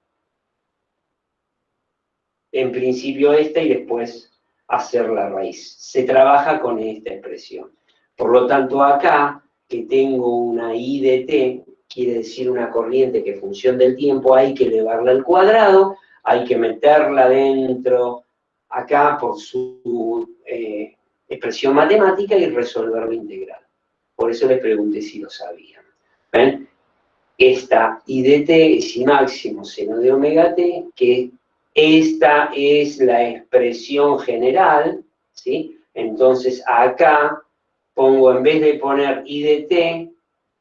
En principio esta y después hacer la raíz. Se trabaja con esta expresión. Por lo tanto, acá, que tengo una I de t, quiere decir una corriente que en función del tiempo hay que elevarla al cuadrado, hay que meterla dentro, acá por su expresión matemática y resolver la integral. Por eso les pregunté si lo sabían. ¿Ven? Esta I de t es I máximo seno de omega t, que esta es la expresión general, ¿sí? Entonces acá pongo, en vez de poner I de t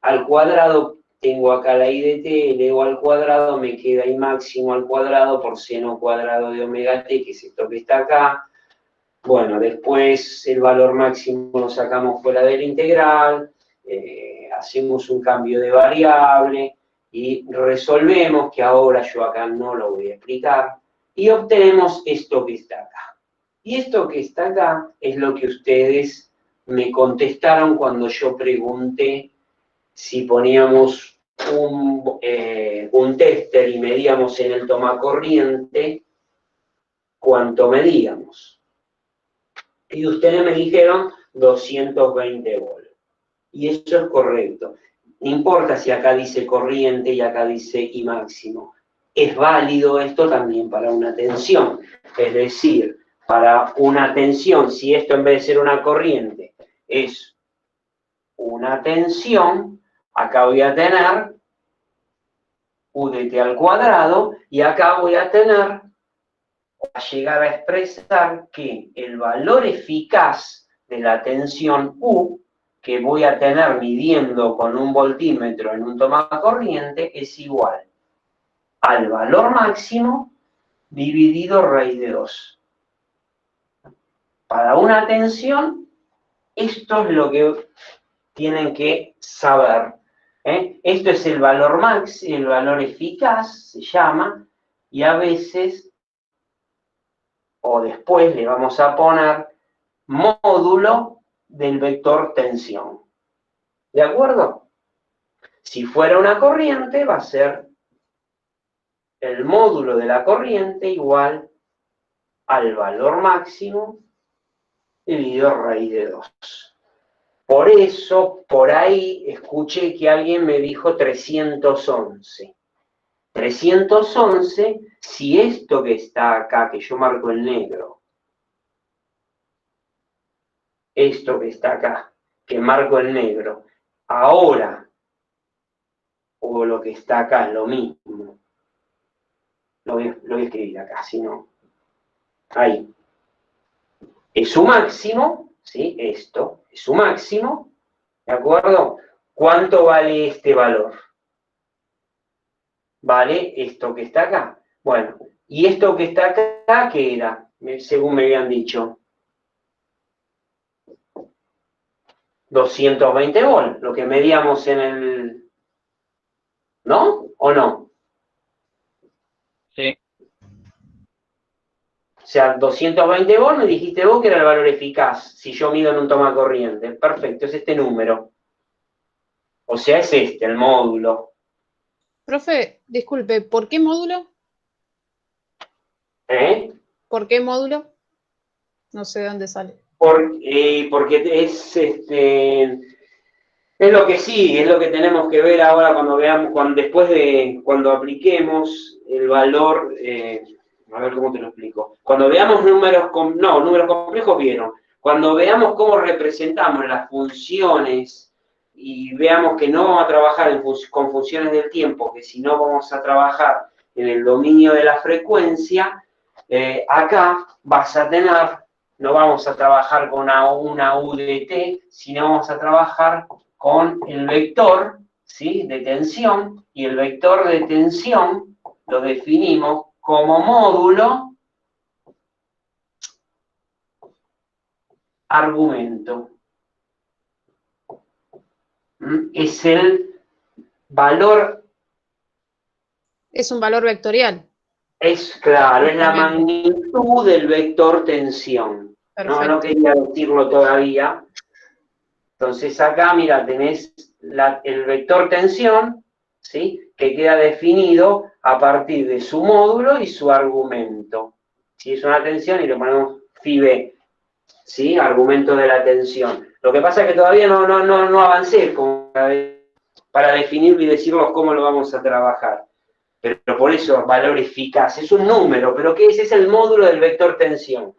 al cuadrado, tengo acá la I de t, elevo al cuadrado, me queda I máximo al cuadrado por seno cuadrado de omega t, que es esto que está acá. Bueno, después el valor máximo lo sacamos fuera de la integral, hacemos un cambio de variable y resolvemos, que ahora yo acá no lo voy a explicar, y obtenemos esto que está acá. Y esto que está acá es lo que ustedes me contestaron cuando yo pregunté si poníamos un tester y medíamos en el tomacorriente, ¿cuánto medíamos? Y ustedes me dijeron 220 volts. Y eso es correcto. No importa si acá dice corriente y acá dice I máximo. Es válido esto también para una tensión. Es decir, para una tensión, si esto en vez de ser una corriente es una tensión, acá voy a tener U de t al cuadrado y acá voy a tener, a llegar a expresar que el valor eficaz de la tensión U, que voy a tener midiendo con un voltímetro en un tomacorriente, es igual al valor máximo dividido raíz de 2. Para una tensión, esto es lo que tienen que saber. Esto es el valor máximo, el valor eficaz, se llama, y a veces, o después le vamos a poner módulo del vector tensión. ¿De acuerdo? Si fuera una corriente, va a ser el módulo de la corriente igual al valor máximo dividido raíz de 2. Por eso, por ahí, escuché que alguien me dijo 311. 311, si esto que está acá, que yo marco en negro, esto que está acá, que marco en negro, ahora, o lo que está acá es lo mismo, lo voy a escribir acá, si no, ahí, es su máximo, ¿sí? Esto es su máximo, ¿de acuerdo? ¿Cuánto vale este valor? Vale esto que está acá. Bueno, y esto que está acá, ¿qué era? Según me habían dicho. 220 volts, lo que medíamos en el... ¿No? ¿O no? Sí. O sea, 220 volts me dijiste vos que era el valor eficaz, si yo mido en un tomacorriente. Perfecto, es este número. O sea, es este, el módulo. Profe, disculpe, ¿por qué módulo? ¿Eh? ¿Por qué módulo? No sé de dónde sale. Porque es lo que sí, es lo que tenemos que ver ahora cuando veamos, cuando apliquemos el valor, a ver cómo te lo explico. Cuando veamos números complejos vieron. Cuando veamos cómo representamos las funciones y veamos que no vamos a trabajar con funciones del tiempo, que si no vamos a trabajar en el dominio de la frecuencia, acá vas a tener, no vamos a trabajar con una UDT, sino vamos a trabajar con el vector, ¿sí?, de tensión, y el vector de tensión lo definimos como módulo argumento. Es el valor. Es un valor vectorial. Es claro, es la magnitud del vector tensión. Perfecto. No quería decirlo todavía. Entonces acá, mira, tenés el vector tensión, ¿sí?, que queda definido a partir de su módulo y su argumento. Si es una tensión y le ponemos phi-b, ¿sí?, argumento de la tensión. Lo que pasa es que todavía no avancé para definirlo y decirlos cómo lo vamos a trabajar. Pero por eso, valor eficaz, es un número, pero ¿qué es? Es el módulo del vector tensión.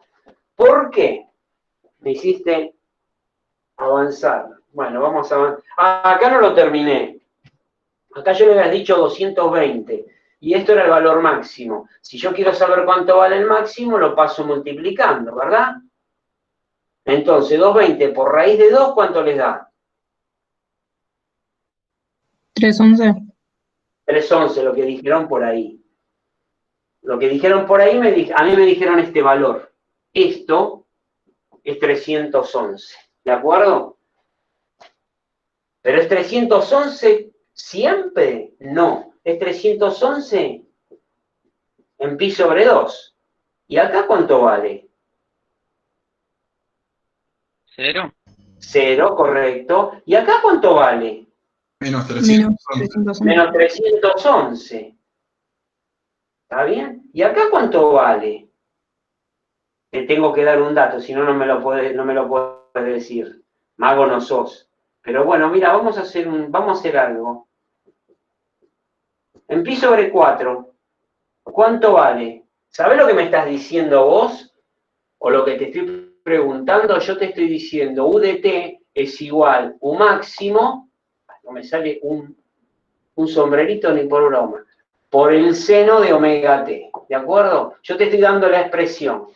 ¿Por qué? Me hiciste avanzar. Bueno, vamos a avanzar. Acá no lo terminé. Acá yo le había dicho 220. Y esto era el valor máximo. Si yo quiero saber cuánto vale el máximo, lo paso multiplicando, ¿verdad? Entonces, 220 por raíz de 2, ¿cuánto les da? 311. 311, lo que dijeron por ahí. Lo que dijeron por ahí, a mí me dijeron este valor. Esto es 311, ¿de acuerdo? ¿Pero es 311 siempre? No, es 311 en pi sobre 2. ¿Y acá cuánto vale? 0. 0, correcto. ¿Y acá cuánto vale? Menos 311. Menos 311. ¿Está bien? ¿Y acá cuánto vale? Te tengo que dar un dato, si no, no me lo puedes decir. Mago no sos. Pero bueno, mira, vamos a hacer algo. En pi sobre 4, ¿cuánto vale? ¿Sabés lo que me estás diciendo vos? O lo que te estoy preguntando, yo te estoy diciendo UDT es igual U máximo, no me sale un sombrerito ni por broma, por el seno de omega t, ¿de acuerdo? Yo te estoy dando la expresión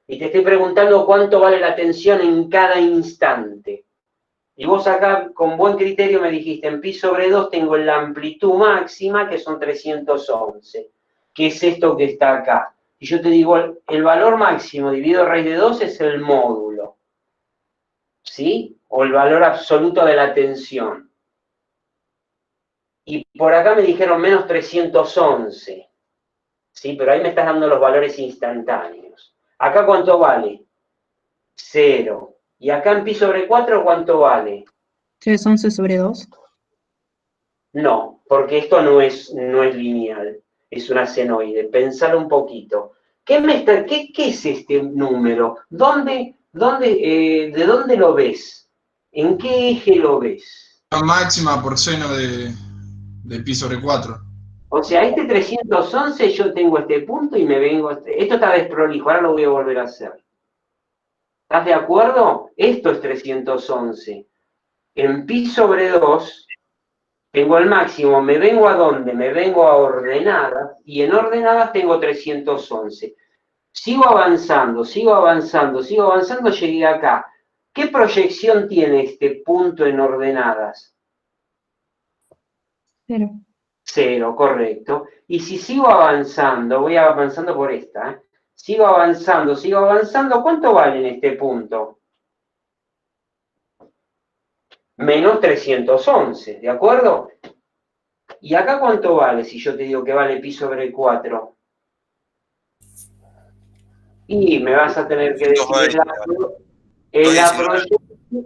y te estoy preguntando cuánto vale la tensión en cada instante. Y vos acá, con buen criterio, me dijiste, en pi sobre 2 tengo la amplitud máxima, que son 311, que es esto que está acá. Y yo te digo, el valor máximo dividido raíz de 2 es el módulo, ¿sí? O el valor absoluto de la tensión. Y por acá me dijeron menos 311, ¿sí? Pero ahí me estás dando los valores instantáneos. ¿Acá cuánto vale? 0. ¿Y acá en pi sobre 4 cuánto vale? 311 sobre 2. No, porque esto no es lineal, es una senoide. Pensalo un poquito. ¿Qué es este número? ¿De dónde lo ves? ¿En qué eje lo ves? La máxima por seno de pi sobre 4. O sea, este 311 yo tengo este punto y me vengo... Esto está desprolijo, ahora lo voy a volver a hacer. ¿Estás de acuerdo? Esto es 311. En pi sobre 2... tengo el máximo, ¿me vengo a dónde? Me vengo a ordenadas, y en ordenadas tengo 311. Sigo avanzando, llegué acá. ¿Qué proyección tiene este punto en ordenadas? 0. 0, correcto. Y si sigo avanzando, voy avanzando por esta, ¿eh? Sigo avanzando, ¿cuánto vale en este punto? Menos 311, ¿de acuerdo? ¿Y acá cuánto vale si yo te digo que vale pi sobre 4? Y me vas a tener que decir,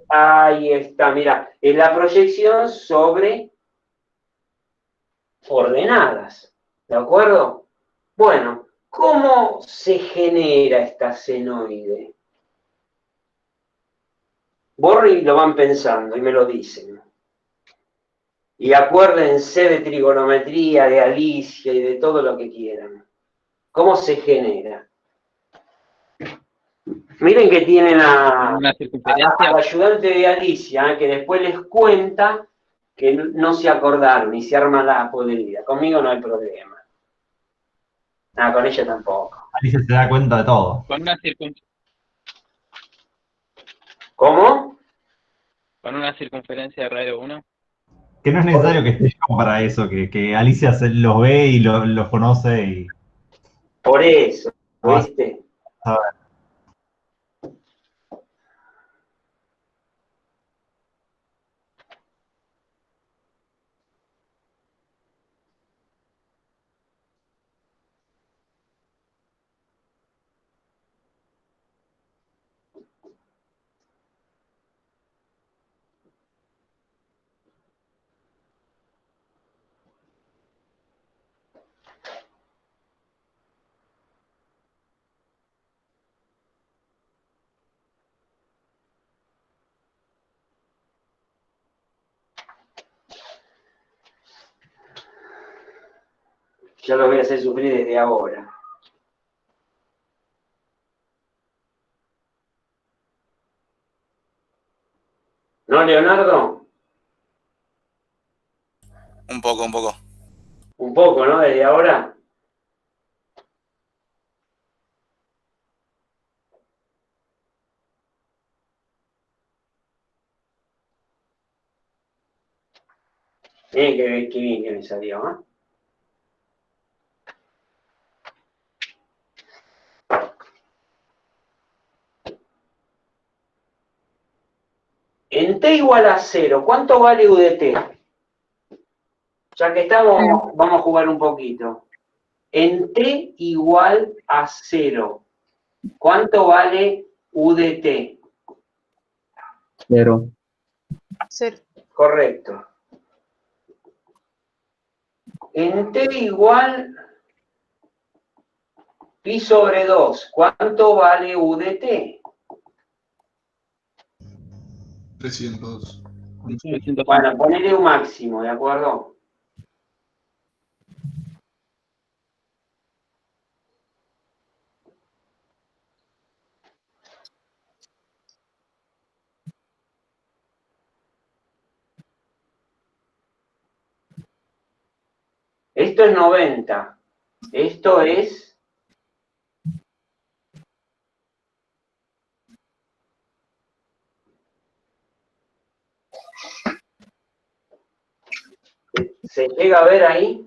Ahí está, mira, es la proyección sobre ordenadas, ¿de acuerdo? Bueno, ¿cómo se genera esta senoide? Borri lo van pensando y me lo dicen. Y acuérdense de trigonometría, de Alicia y de todo lo que quieran. ¿Cómo se genera? Miren que tienen Una circunferencia. al ayudante de Alicia, que después les cuenta que no se acordaron y se arma la podrida. Conmigo no hay problema. Nada, con ella tampoco. Alicia se da cuenta de todo. Con ¿Cómo? una circunferencia de radio 1. Que no es necesario que esté yo para eso, que Alicia los ve y los conoce y... Por eso, ¿viste? A ver. Ya lo voy a hacer sufrir desde ahora. ¿No, Leonardo? Un poco, un poco. Un poco, ¿no? Desde ahora. Miren qué bien que me salió, ¿eh? En t igual a 0, ¿cuánto vale u de t? Ya que estamos, vamos a jugar un poquito. En t igual a 0, ¿cuánto vale u de t? 0. Correcto. En t igual pi sobre 2, ¿cuánto vale u de t? 300. Bueno, ponele un máximo, ¿de acuerdo? Esto es 90. Esto es... ¿Se llega a ver ahí?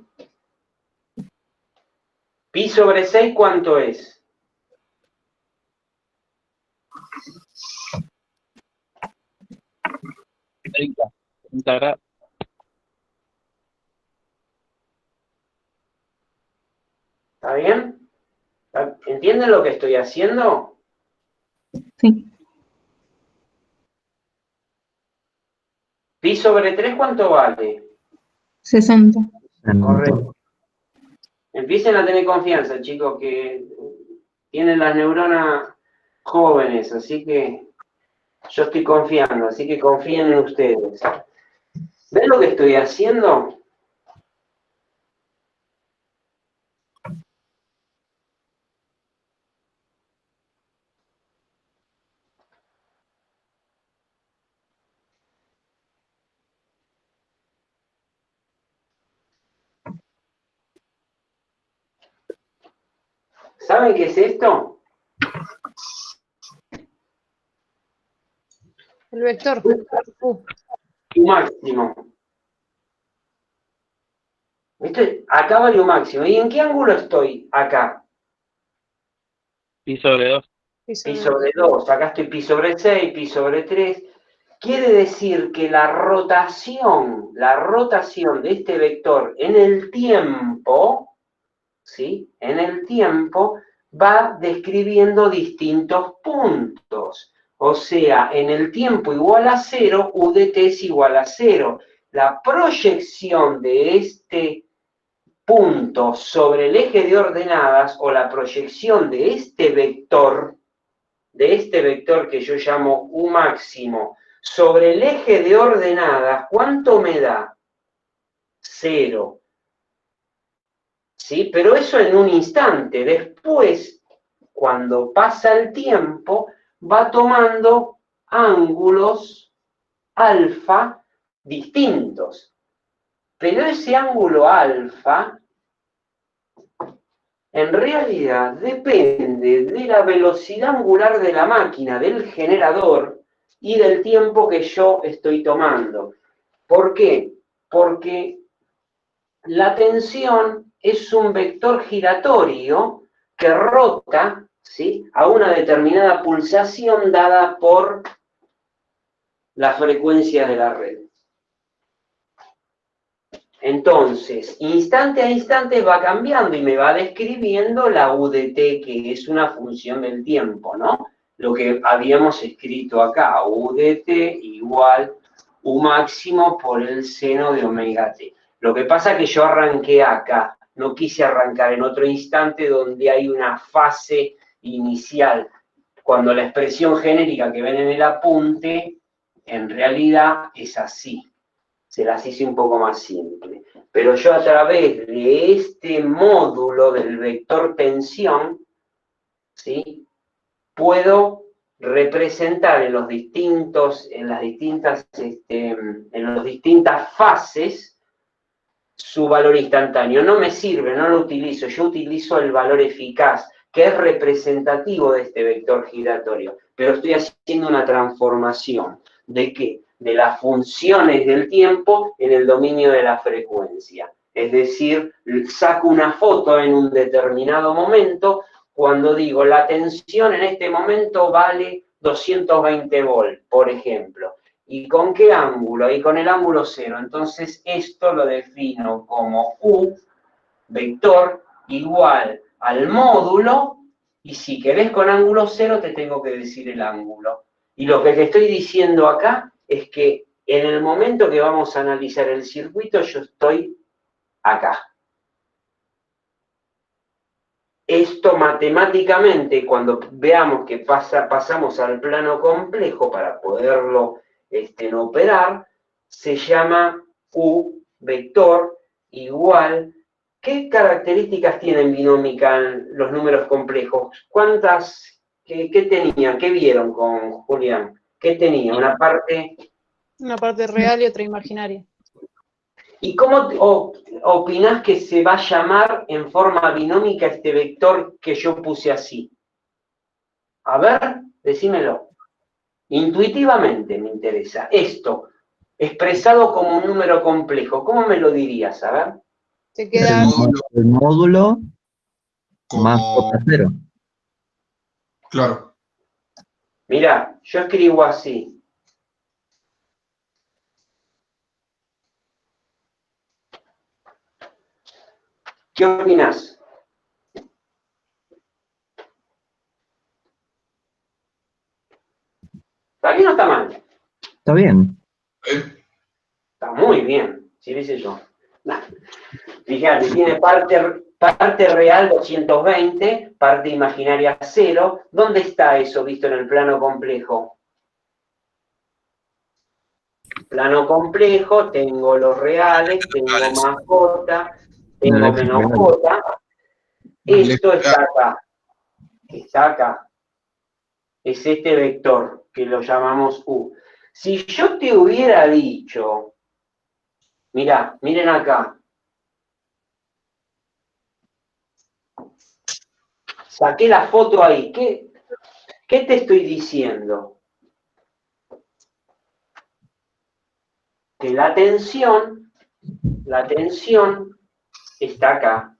Pi sobre 6, ¿cuánto es? 30 grados. ¿Está bien? ¿Entienden lo que estoy haciendo? Sí. Pi sobre 3, ¿cuánto vale? 60. Correcto. Empiecen a tener confianza, chicos, que tienen las neuronas jóvenes, así que yo estoy confiando, así que confíen en ustedes. ¿Ven lo que estoy haciendo? ¿Saben qué es esto? El vector. U máximo. ¿Viste? Acá vale U máximo. ¿Y en qué ángulo estoy? Acá. Pi sobre 2. Pi sobre 2. Acá estoy pi sobre 6, pi sobre 3. Quiere decir que la rotación de este vector en el tiempo, ¿sí? En el tiempo va describiendo distintos puntos. O sea, en el tiempo igual a 0, u de t es igual a 0. La proyección de este punto sobre el eje de ordenadas, o la proyección de este vector que yo llamo u máximo, sobre el eje de ordenadas, ¿cuánto me da? 0. ¿Sí? Pero eso en un instante. Después, cuando pasa el tiempo, va tomando ángulos alfa distintos. Pero ese ángulo alfa, en realidad, depende de la velocidad angular de la máquina, del generador, y del tiempo que yo estoy tomando. ¿Por qué? Porque la tensión es un vector giratorio que rota, ¿sí?, a una determinada pulsación dada por la frecuencia de la red. Entonces, instante a instante va cambiando y me va describiendo la u de t, que es una función del tiempo, ¿no? Lo que habíamos escrito acá, u de t igual u máximo por el seno de omega t. Lo que pasa es que yo arranqué acá, no quise arrancar en otro instante donde hay una fase inicial, cuando la expresión genérica que ven en el apunte, en realidad es así. Se las hice un poco más simple. Pero yo a través de este módulo del vector tensión, ¿sí?, puedo representar en las distintas fases su valor instantáneo. No me sirve, no lo utilizo, yo utilizo el valor eficaz, que es representativo de este vector giratorio, pero estoy haciendo una transformación. ¿De qué? De las funciones del tiempo en el dominio de la frecuencia. Es decir, saco una foto en un determinado momento cuando digo la tensión en este momento vale 220 volt, por ejemplo. ¿Y con qué ángulo? Y con el ángulo 0. Entonces esto lo defino como u vector igual al módulo, y si querés con ángulo 0 te tengo que decir el ángulo. Y lo que te estoy diciendo acá es que en el momento que vamos a analizar el circuito yo estoy acá. Esto matemáticamente, cuando veamos que pasamos al plano complejo para poderlo operar, se llama u vector igual. ¿Qué características tienen binómica los números complejos? ¿Qué tenían? ¿Qué vieron con Julián? ¿Qué tenía? Una parte... Una parte real y otra imaginaria. ¿Y cómo opinás que se va a llamar en forma binómica este vector que yo puse así? A ver, decímelo. Intuitivamente me interesa. Esto, expresado como un número complejo, ¿cómo me lo dirías? A ver. Te queda El módulo más como, j0. claro, Mirá, yo escribo así. ¿Qué opinás? ¿Está bien o está mal? Está bien. Está muy bien, si dice yo. Nah. Fíjate, tiene parte real 220, parte imaginaria 0. ¿Dónde está eso visto en el plano complejo? Plano complejo, tengo los reales, tengo más j, tengo menos j. Esto está acá. Está acá. Es este vector que lo llamamos u. Si yo te hubiera dicho, mirá, miren acá, saqué la foto ahí, ¿qué te estoy diciendo? Que la tensión está acá.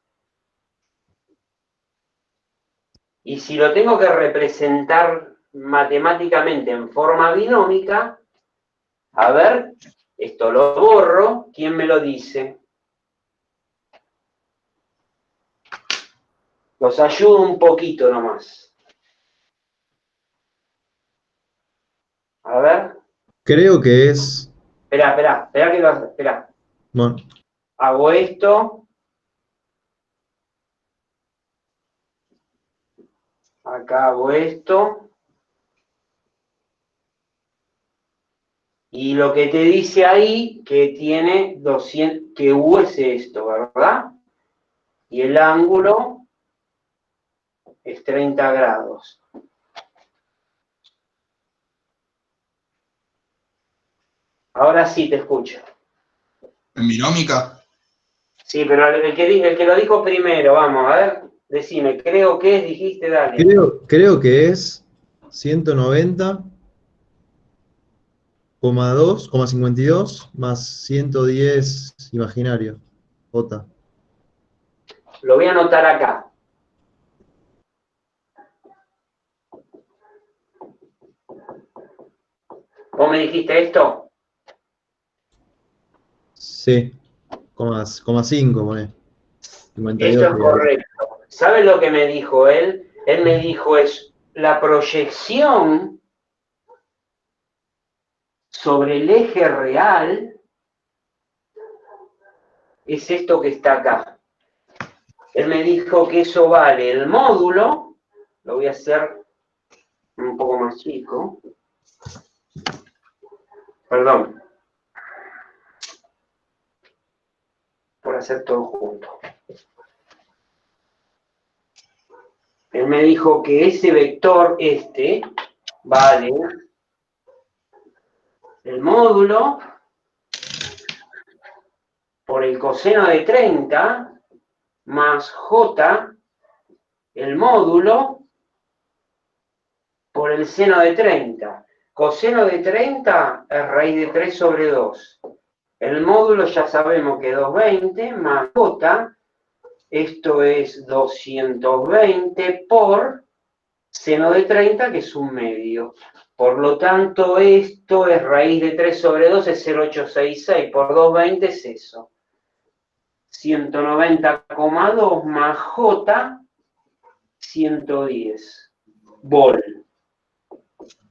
Y si lo tengo que representar matemáticamente en forma binómica, a ver, esto lo borro, ¿quién me lo dice? Los ayudo un poquito nomás. A ver. Creo que es. Espera que lo hace. Espera. Bueno, Hago esto. Acá hago esto. Y lo que te dice ahí que tiene 200, que U es esto, ¿verdad? Y el ángulo es 30 grados. Ahora sí te escucho. En binómica, Sí, pero el que lo dijo primero, vamos, a ver, decime, creo que es, dijiste, dale. creo que es 190,2,52 más 110 imaginario. J. Lo voy a anotar acá. ¿Vos me dijiste esto? Sí. Coma 5, pone. Esto 52 es correcto. ¿Sabes lo que me dijo él? Él me dijo es la proyección sobre el eje real es esto que está acá. Él me dijo que eso vale el módulo, lo voy a hacer un poco más chico. Perdón. Por hacer todo junto. Él me dijo que ese vector, vale el módulo por el coseno de 30 más j, el módulo por el seno de 30. Coseno de 30 es raíz de 3 sobre 2. El módulo ya sabemos que es 220 más j, esto es 220 por seno de 30, que es un medio. Por lo tanto, esto es raíz de 3 sobre 2, es 0,866. Por 220 es eso. 190,2 más J, 110. Vol.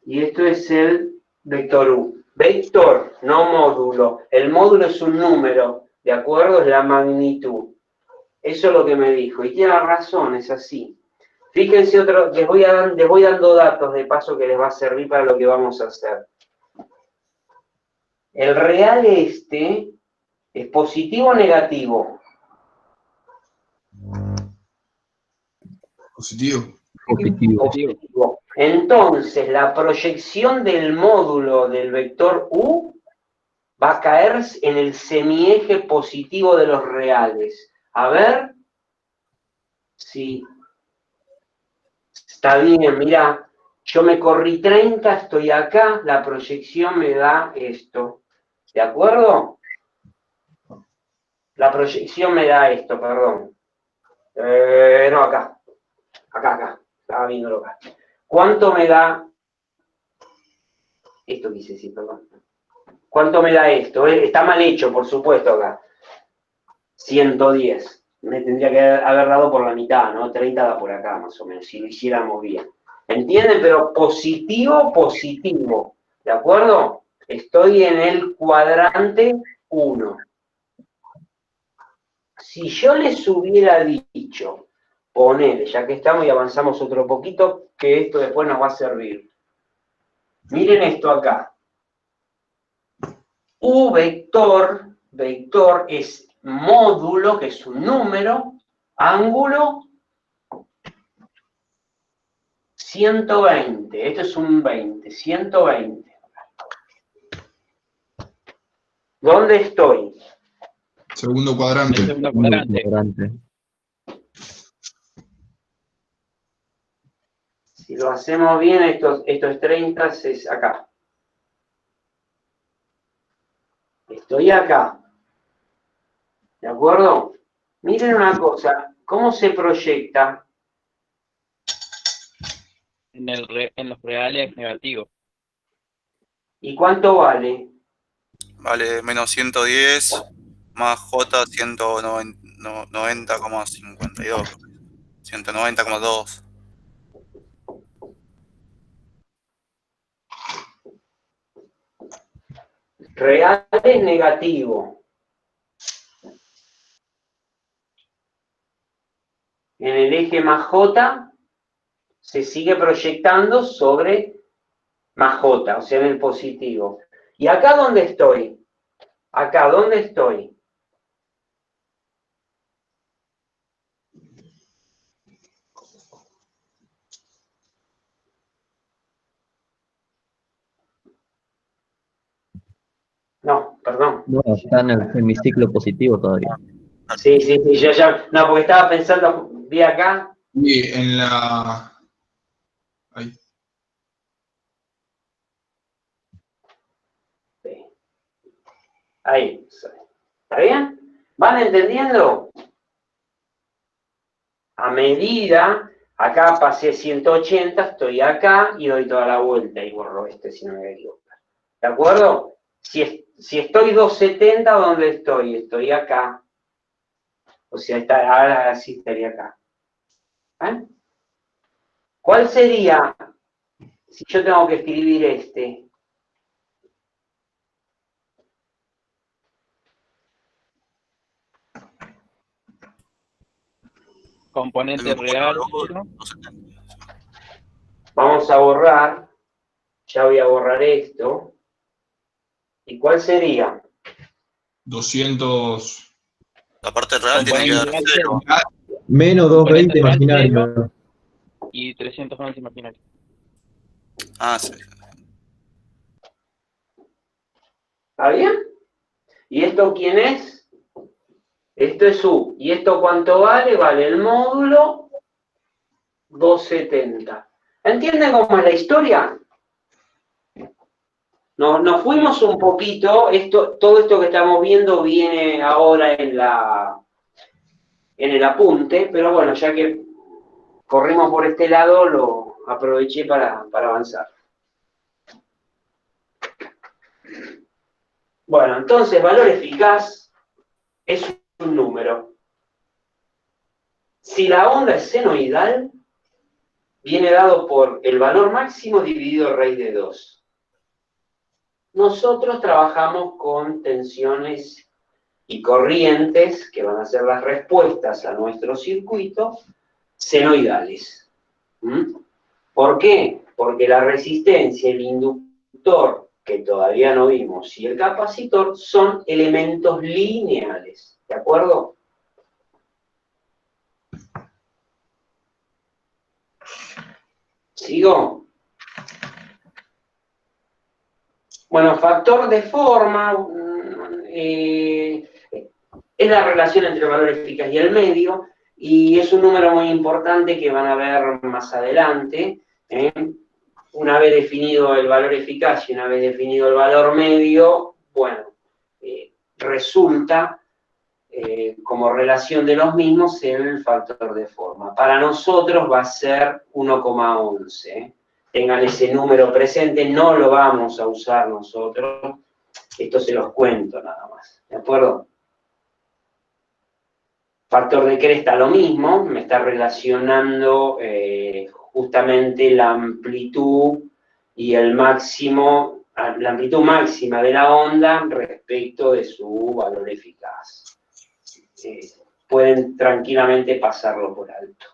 Y esto es el vector U. Vector, no módulo. El módulo es un número, ¿de acuerdo? Es la magnitud. Eso es lo que me dijo. Y tiene razón, es así. Fíjense les voy dando datos de paso que les va a servir para lo que vamos a hacer. El real es positivo o negativo. positivo. Positivo. Positivo. Entonces, la proyección del módulo del vector U va a caer en el semieje positivo de los reales. A ver si está bien, mirá. Yo me corrí 30, estoy acá, la proyección me da esto. ¿De acuerdo? La proyección me da esto, perdón. No, acá. Acá. Estaba viéndolo acá. ¿Cuánto me da? Esto quise decir, perdón. ¿Cuánto me da esto? Está mal hecho, por supuesto, acá. 110. Me tendría que haber dado por la mitad, ¿no? 30 da por acá, más o menos, si lo hiciéramos bien. ¿Entienden? Pero positivo, positivo. ¿De acuerdo? Estoy en el cuadrante 1. Si yo les hubiera dicho, ponele, ya que estamos y avanzamos otro poquito, que esto después nos va a servir. Miren esto acá. U vector es módulo, que es un número, ángulo 120. Esto es un 20, 120. ¿Dónde estoy? Segundo cuadrante. El segundo cuadrante. Cuadrante. Si lo hacemos bien, esto es 30, es acá. Estoy acá. ¿De acuerdo? Miren una cosa, ¿cómo se proyecta? En los reales negativo. ¿Y cuánto vale? Vale menos 110 más J 190,52. 190,2. real es negativo. En el eje más J se sigue proyectando sobre más J, o sea, en el positivo. ¿Y acá dónde estoy? Acá, ¿dónde estoy? No, perdón. No, está en el semiciclo positivo todavía. Sí, yo ya... No, porque estaba pensando, vi acá. Y en la... Ahí. Ahí. ¿Está bien? ¿Van entendiendo? A medida, acá pasé 180, estoy acá y doy toda la vuelta y borro si no me equivoco. ¿De acuerdo? Si estoy 270, ¿dónde estoy? Estoy acá. O sea, ahora sí estaría acá. ¿Eh? ¿Cuál sería, si yo tengo que escribir este? Componente real, 0. Vamos a borrar. Ya voy a borrar esto. ¿Y cuál sería? 200... La parte real tiene que dar Componente 0. Menos 220 imaginario. Y 311 imaginario. Ah, sí. ¿Está bien? ¿Y esto quién es? Esto es U. ¿Y esto cuánto vale? Vale el módulo 270. ¿Entienden cómo es la historia? Nos fuimos un poquito, todo esto que estamos viendo viene ahora en el apunte, pero bueno, ya que corrimos por este lado, lo aproveché para avanzar. Bueno, entonces, valor eficaz es un número. Si la onda es senoidal, viene dado por el valor máximo dividido raíz de 2. Nosotros trabajamos con tensiones y corrientes, que van a ser las respuestas a nuestro circuito, senoidales. ¿Por qué? Porque la resistencia, el inductor, que todavía no vimos, y el capacitor son elementos lineales. ¿De acuerdo? ¿Sigo? Bueno, factor de forma es la relación entre el valor eficaz y el medio, y es un número muy importante que van a ver más adelante. Una vez definido el valor eficaz y una vez definido el valor medio, bueno, resulta como relación de los mismos el factor de forma. Para nosotros va a ser 1,11. Tengan ese número presente, no lo vamos a usar nosotros. Esto se los cuento nada más. ¿De acuerdo? Factor de cresta lo mismo, me está relacionando justamente la amplitud y el máximo, la amplitud máxima de la onda respecto de su valor eficaz. Pueden tranquilamente pasarlo por alto.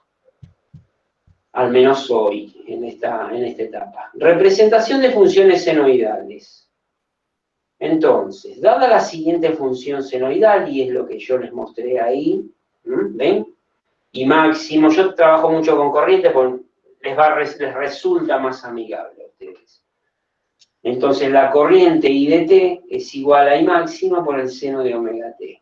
Al menos hoy, en esta etapa. Representación de funciones senoidales. Entonces, dada la siguiente función senoidal, y es lo que yo les mostré ahí, ¿ven? Y máximo, yo trabajo mucho con corriente porque les resulta más amigable a ustedes. Entonces, la corriente I de t es igual a I máxima por el seno de omega t.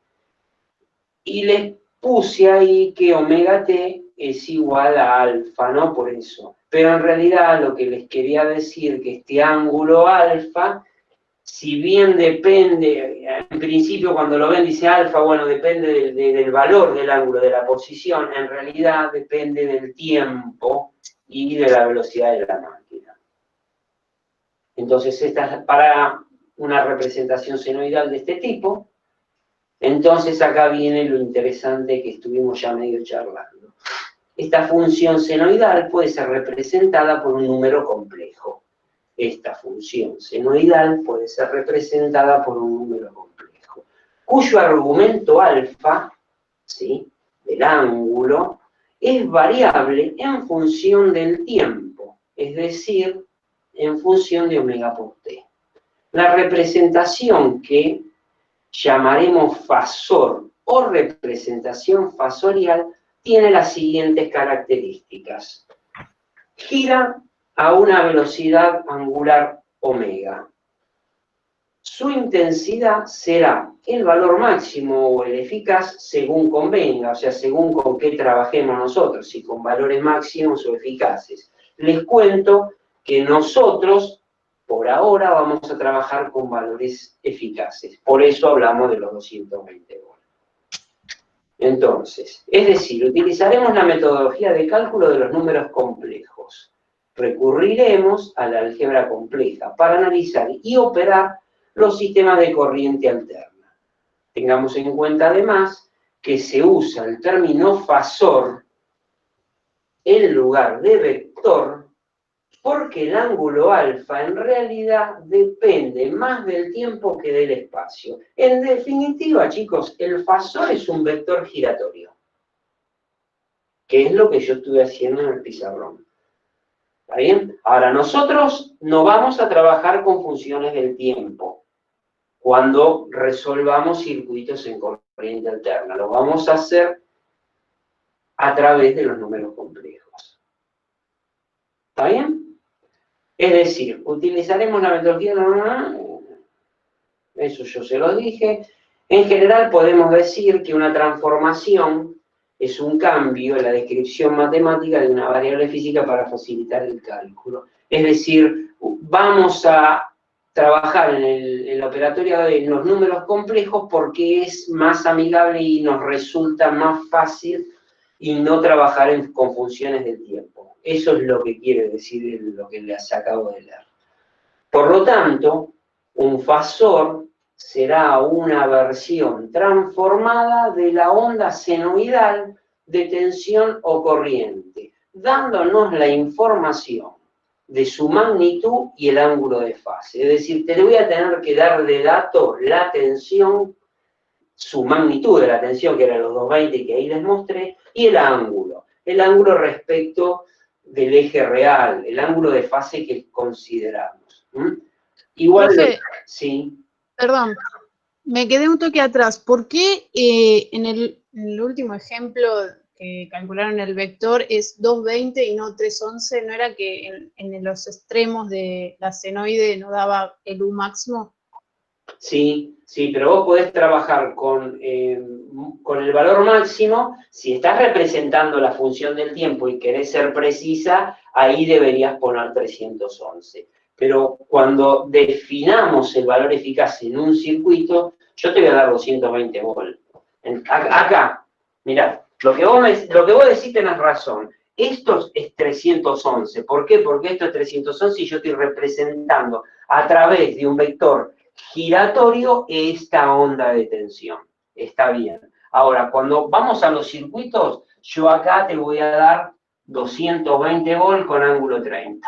Y les puse ahí que omega t es igual a alfa, ¿no? Por eso. Pero en realidad lo que les quería decir que este ángulo alfa, si bien depende, en principio cuando lo ven dice alfa, bueno, depende del valor del ángulo, de la posición, en realidad depende del tiempo y de la velocidad de la máquina. Entonces, esta es para una representación senoidal de este tipo. Entonces, acá viene lo interesante que estuvimos ya medio charlando. Esta función senoidal puede ser representada por un número complejo. esta función senoidal puede ser representada por un número complejo, cuyo argumento alfa, ¿sí?, del ángulo, es variable en función del tiempo, es decir, en función de omega por t. La representación que llamaremos fasor o representación fasorial tiene las siguientes características. Gira a una velocidad angular omega. Su intensidad será el valor máximo o el eficaz según convenga, o sea, según con qué trabajemos nosotros, si con valores máximos o eficaces. Les cuento que nosotros, por ahora, vamos a trabajar con valores eficaces. Por eso hablamos de los 220 volts. Entonces, es decir, utilizaremos la metodología de cálculo de los números complejos. Recurriremos a la álgebra compleja para analizar y operar los sistemas de corriente alterna. Tengamos en cuenta además que se usa el término fasor en lugar de vector porque el ángulo alfa en realidad depende más del tiempo que del espacio. En definitiva, chicos, el fasor es un vector giratorio, que es lo que yo estuve haciendo en el pizarrón. ¿Está bien? Ahora, nosotros no vamos a trabajar con funciones del tiempo cuando resolvamos circuitos en corriente alterna. Lo vamos a hacer a través de los números complejos. ¿Está bien? Es decir, utilizaremos la metodología, eso yo se lo dije. En general podemos decir que una transformación es un cambio en la descripción matemática de una variable física para facilitar el cálculo. Es decir, vamos a trabajar en el operatorio de los números complejos porque es más amigable y nos resulta más fácil y no trabajar con funciones del tiempo. Eso es lo que quiere decir lo que les acabo de leer. Por lo tanto, un fasor será una versión transformada de la onda senoidal de tensión o corriente, dándonos la información de su magnitud y el ángulo de fase. Es decir, te voy a tener que dar de dato la tensión, su magnitud de la tensión, que era los 220 que ahí les mostré, y el ángulo respecto del eje real, el ángulo de fase que consideramos. Igual, profe, sí. Perdón, me quedé un toque atrás. ¿Por qué en el último ejemplo que calcularon el vector es 220 y no 311? ¿No era que en los extremos de la senoide no daba el U máximo? Sí, pero vos podés trabajar con el valor máximo. Si estás representando la función del tiempo y querés ser precisa, ahí deberías poner 311. Pero cuando definamos el valor eficaz en un circuito, yo te voy a dar 220 volts. Acá, mirá, lo que vos decís tenés razón. Esto es 311. ¿Por qué? Porque esto es 311 y yo estoy representando a través de un vector giratorio esta onda de tensión. Está bien. Ahora, cuando vamos a los circuitos, yo acá te voy a dar 220 volts con ángulo 30.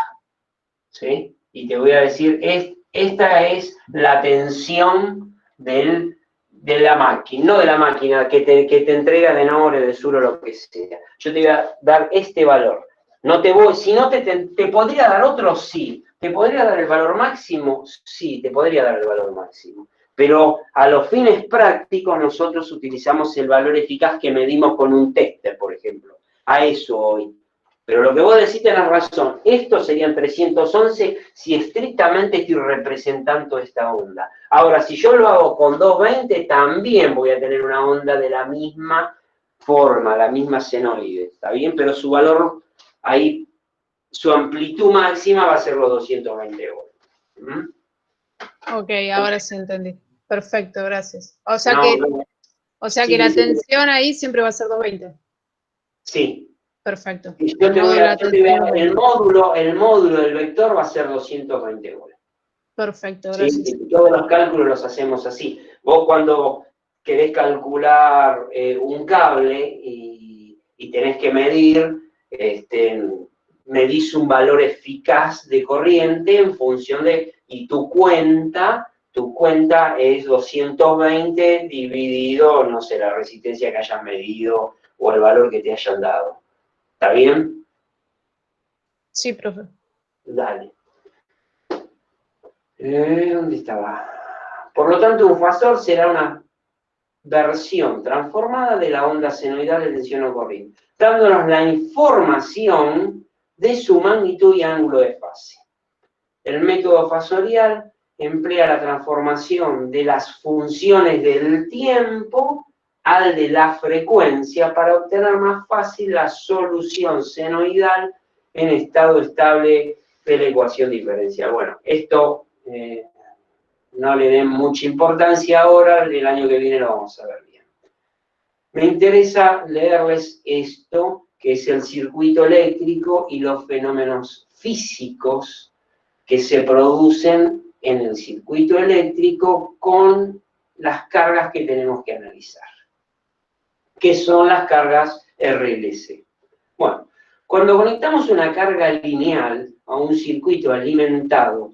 ¿Sí? Y te voy a decir, esta es la tensión de la máquina, no de la máquina que te entrega de norte, de sur o lo que sea. Yo te voy a dar este valor. No te voy, si no te podría dar otro, sí. ¿Te podría dar el valor máximo? Sí, te podría dar el valor máximo. Pero a los fines prácticos nosotros utilizamos el valor eficaz que medimos con un tester, por ejemplo. A eso hoy. Pero lo que vos decís tenés razón. Estos serían 311 si estrictamente estoy representando esta onda. Ahora, si yo lo hago con 220, también voy a tener una onda de la misma forma, la misma senoide. ¿Está bien? Pero su valor ahí, su amplitud máxima va a ser los 220 volts. Ok, ahora sí entendí. Perfecto, gracias. O sea Sí, que la tensión ahí siempre va a ser 220. Sí. Perfecto. Yo te voy a el módulo del vector va a ser 220 volts. Perfecto, gracias. ¿Sí? Todos los cálculos los hacemos así. Vos cuando querés calcular un cable y tenés que medir, medís un valor eficaz de corriente en función de, y tu cuenta es 220 dividido, no sé, la resistencia que hayas medido o el valor que te hayan dado. ¿Está bien? Sí, profe. Dale. ¿Dónde estaba? Por lo tanto, un fasor será una versión transformada de la onda senoidal de tensión o corriente, dándonos la información de su magnitud y ángulo de fase. El método fasorial emplea la transformación de las funciones del tiempo al de la frecuencia para obtener más fácil la solución senoidal en estado estable de la ecuación diferencial. Bueno, esto no le den mucha importancia ahora, el año que viene lo vamos a ver bien. Me interesa leerles esto, que es el circuito eléctrico y los fenómenos físicos que se producen en el circuito eléctrico con las cargas que tenemos que analizar, que son las cargas RLC. Bueno, cuando conectamos una carga lineal a un circuito alimentado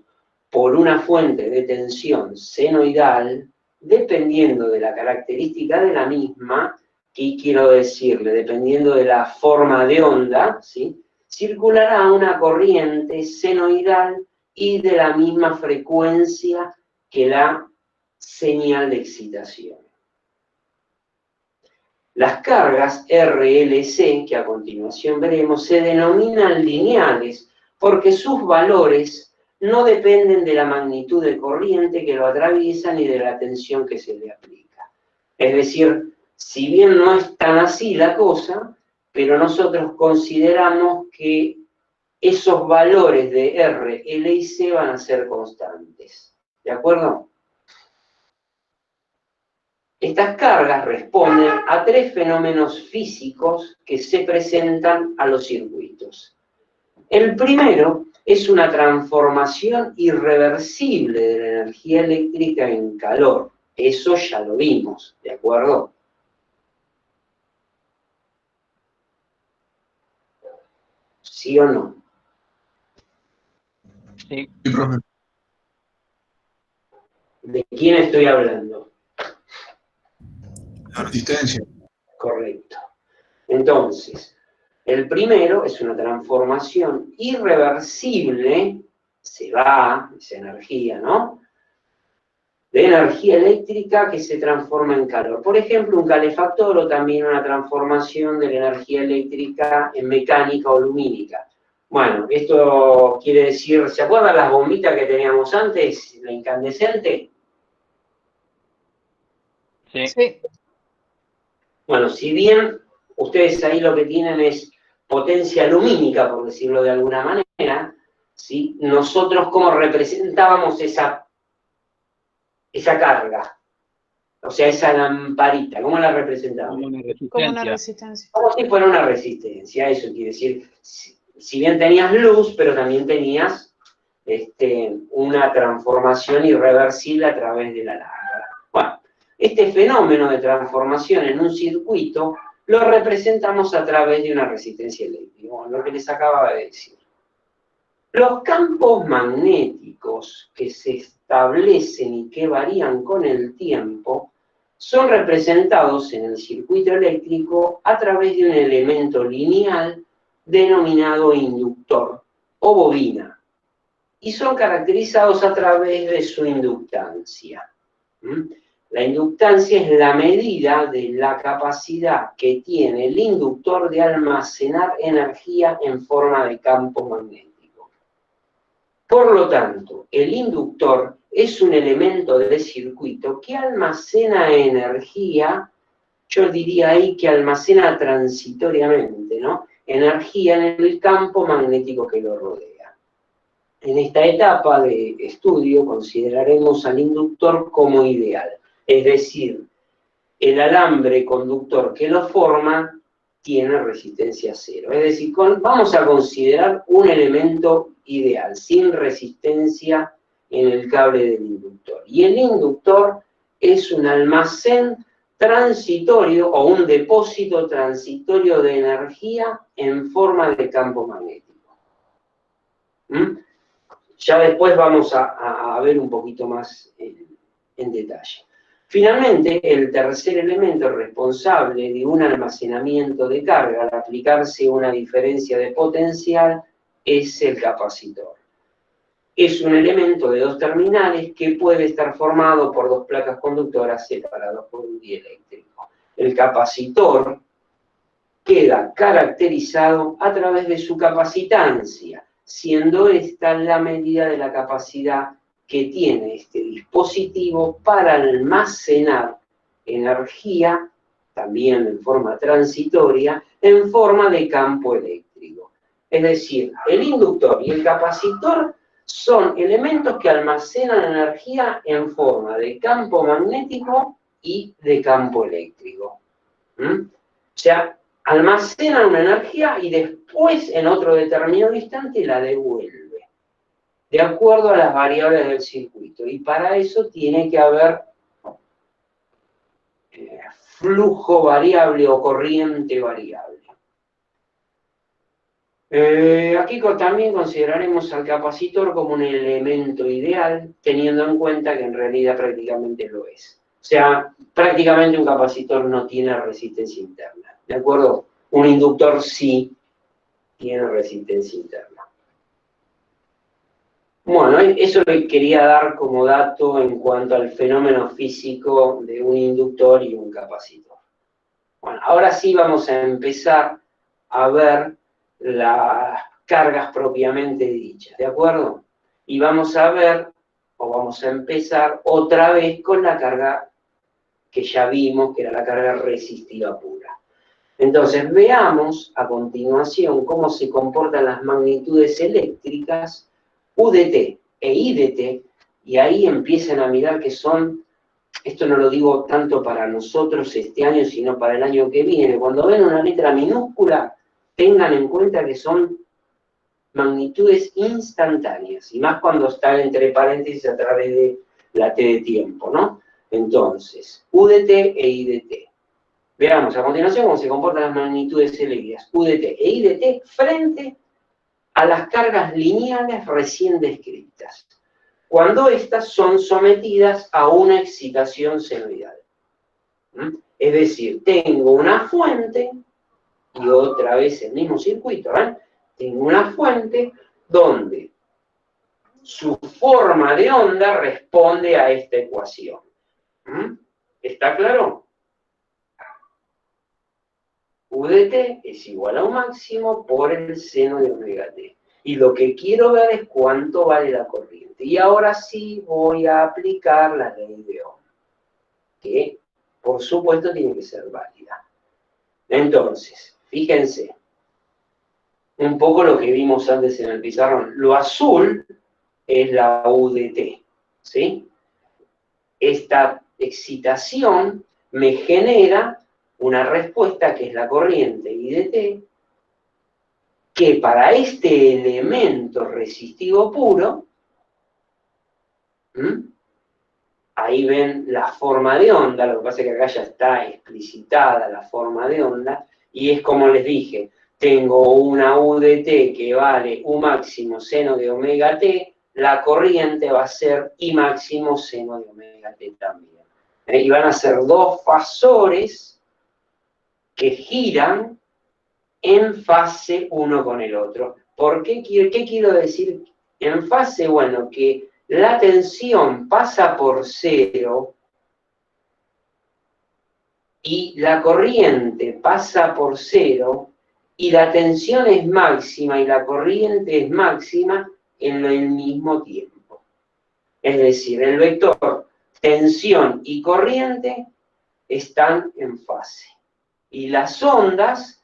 por una fuente de tensión senoidal, dependiendo de la característica de la misma, ¿qué quiero decirle? Dependiendo de la forma de onda, ¿sí?, circulará una corriente senoidal y de la misma frecuencia que la señal de excitación. Las cargas RLC, que a continuación veremos, se denominan lineales porque sus valores no dependen de la magnitud de corriente que lo atraviesa ni de la tensión que se le aplica. Es decir, si bien no es tan así la cosa, pero nosotros consideramos que esos valores de R, L y C van a ser constantes. ¿De acuerdo? Estas cargas responden a tres fenómenos físicos que se presentan a los circuitos. El primero es una transformación irreversible de la energía eléctrica en calor. Eso ya lo vimos, ¿de acuerdo? ¿Sí o no? Sí. Sí, profe. ¿De quién estoy hablando? La resistencia. Correcto. Entonces, el primero es una transformación irreversible, se va, esa energía, ¿no?, de energía eléctrica que se transforma en calor. Por ejemplo, un calefactor o también una transformación de la energía eléctrica en mecánica o lumínica. Bueno, esto quiere decir, ¿se acuerdan las bombitas que teníamos antes, la incandescente? Sí. Sí. Bueno, si bien ustedes ahí lo que tienen es potencia lumínica, por decirlo de alguna manera, ¿sí?, nosotros cómo representábamos esa carga, o sea, esa lamparita, ¿cómo la representábamos? Como una resistencia. Como una resistencia. Como si fuera una resistencia, eso quiere decir, si bien tenías luz, pero también tenías una transformación irreversible a través de la lámpara. Bueno, este fenómeno de transformación en un circuito lo representamos a través de una resistencia eléctrica, lo que les acababa de decir. Los campos magnéticos que se establecen y que varían con el tiempo son representados en el circuito eléctrico a través de un elemento lineal denominado inductor o bobina, y son caracterizados a través de su inductancia. La inductancia es la medida de la capacidad que tiene el inductor de almacenar energía en forma de campo magnético. Por lo tanto, el inductor es un elemento del circuito que almacena energía, yo diría ahí que almacena transitoriamente, ¿no?, energía en el campo magnético que lo rodea. En esta etapa de estudio consideraremos al inductor como ideal, es decir, el alambre conductor que lo forma tiene resistencia cero. Es decir, vamos a considerar un elemento ideal, sin resistencia en el cable del inductor. Y el inductor es un almacén transitorio o un depósito transitorio de energía en forma de campo magnético. Ya después vamos a ver un poquito más en detalle. Finalmente, el tercer elemento responsable de un almacenamiento de carga al aplicarse una diferencia de potencial es el capacitor. Es un elemento de dos terminales que puede estar formado por dos placas conductoras separadas por un dieléctrico. El capacitor queda caracterizado a través de su capacitancia, siendo esta la medida de la capacidad que tiene este dispositivo para almacenar energía, también en forma transitoria, en forma de campo eléctrico. Es decir, el inductor y el capacitor son elementos que almacenan energía en forma de campo magnético y de campo eléctrico. O sea, almacenan una energía y después, en otro determinado instante, la devuelve, de acuerdo a las variables del circuito. Y para eso tiene que haber flujo variable o corriente variable. Aquí también consideraremos al capacitor como un elemento ideal, teniendo en cuenta que en realidad prácticamente lo es. O sea, prácticamente un capacitor no tiene resistencia interna, ¿de acuerdo? Un inductor sí tiene resistencia interna. Bueno, eso le quería dar como dato en cuanto al fenómeno físico de un inductor y un capacitor. Bueno, ahora sí vamos a empezar a ver las cargas propiamente dichas, ¿de acuerdo? Y vamos a ver, o vamos a empezar otra vez con la carga que ya vimos, que era la carga resistiva pura. Entonces, veamos a continuación cómo se comportan las magnitudes eléctricas UDT e IDT, y ahí empiezan a mirar que son, esto no lo digo tanto para nosotros este año, sino para el año que viene. Cuando ven una letra minúscula, tengan en cuenta que son magnitudes instantáneas, y más cuando están entre paréntesis a través de la T de tiempo, ¿no? Entonces, UDT e IDT. Veamos a continuación cómo se comportan las magnitudes eléctricas UDT e IDT frente a las cargas lineales recién descritas, cuando éstas son sometidas a una excitación senoidal. Es decir, tengo una fuente, y otra vez el mismo circuito, ¿ven? Tengo una fuente donde su forma de onda responde a esta ecuación. ¿Está claro? UDT es igual a un máximo por el seno de omega t. Y lo que quiero ver es cuánto vale la corriente. Y ahora sí voy a aplicar la ley de Ohm, que por supuesto tiene que ser válida. Entonces, fíjense, un poco lo que vimos antes en el pizarrón. Lo azul es la UDT, ¿sí? Esta excitación me genera una respuesta que es la corriente IDT, que para este elemento resistivo puro, ahí ven la forma de onda, lo que pasa es que acá ya está explicitada la forma de onda, y es como les dije, tengo una UDT que vale U máximo seno de omega t, la corriente va a ser I máximo seno de omega t también. Y van a ser dos fasores que giran en fase uno con el otro. ¿Por qué? ¿Qué quiero decir en fase? Bueno, que la tensión pasa por cero y la corriente pasa por cero y la tensión es máxima y la corriente es máxima en el mismo tiempo. Es decir, el vector tensión y corriente están en fase. Y las ondas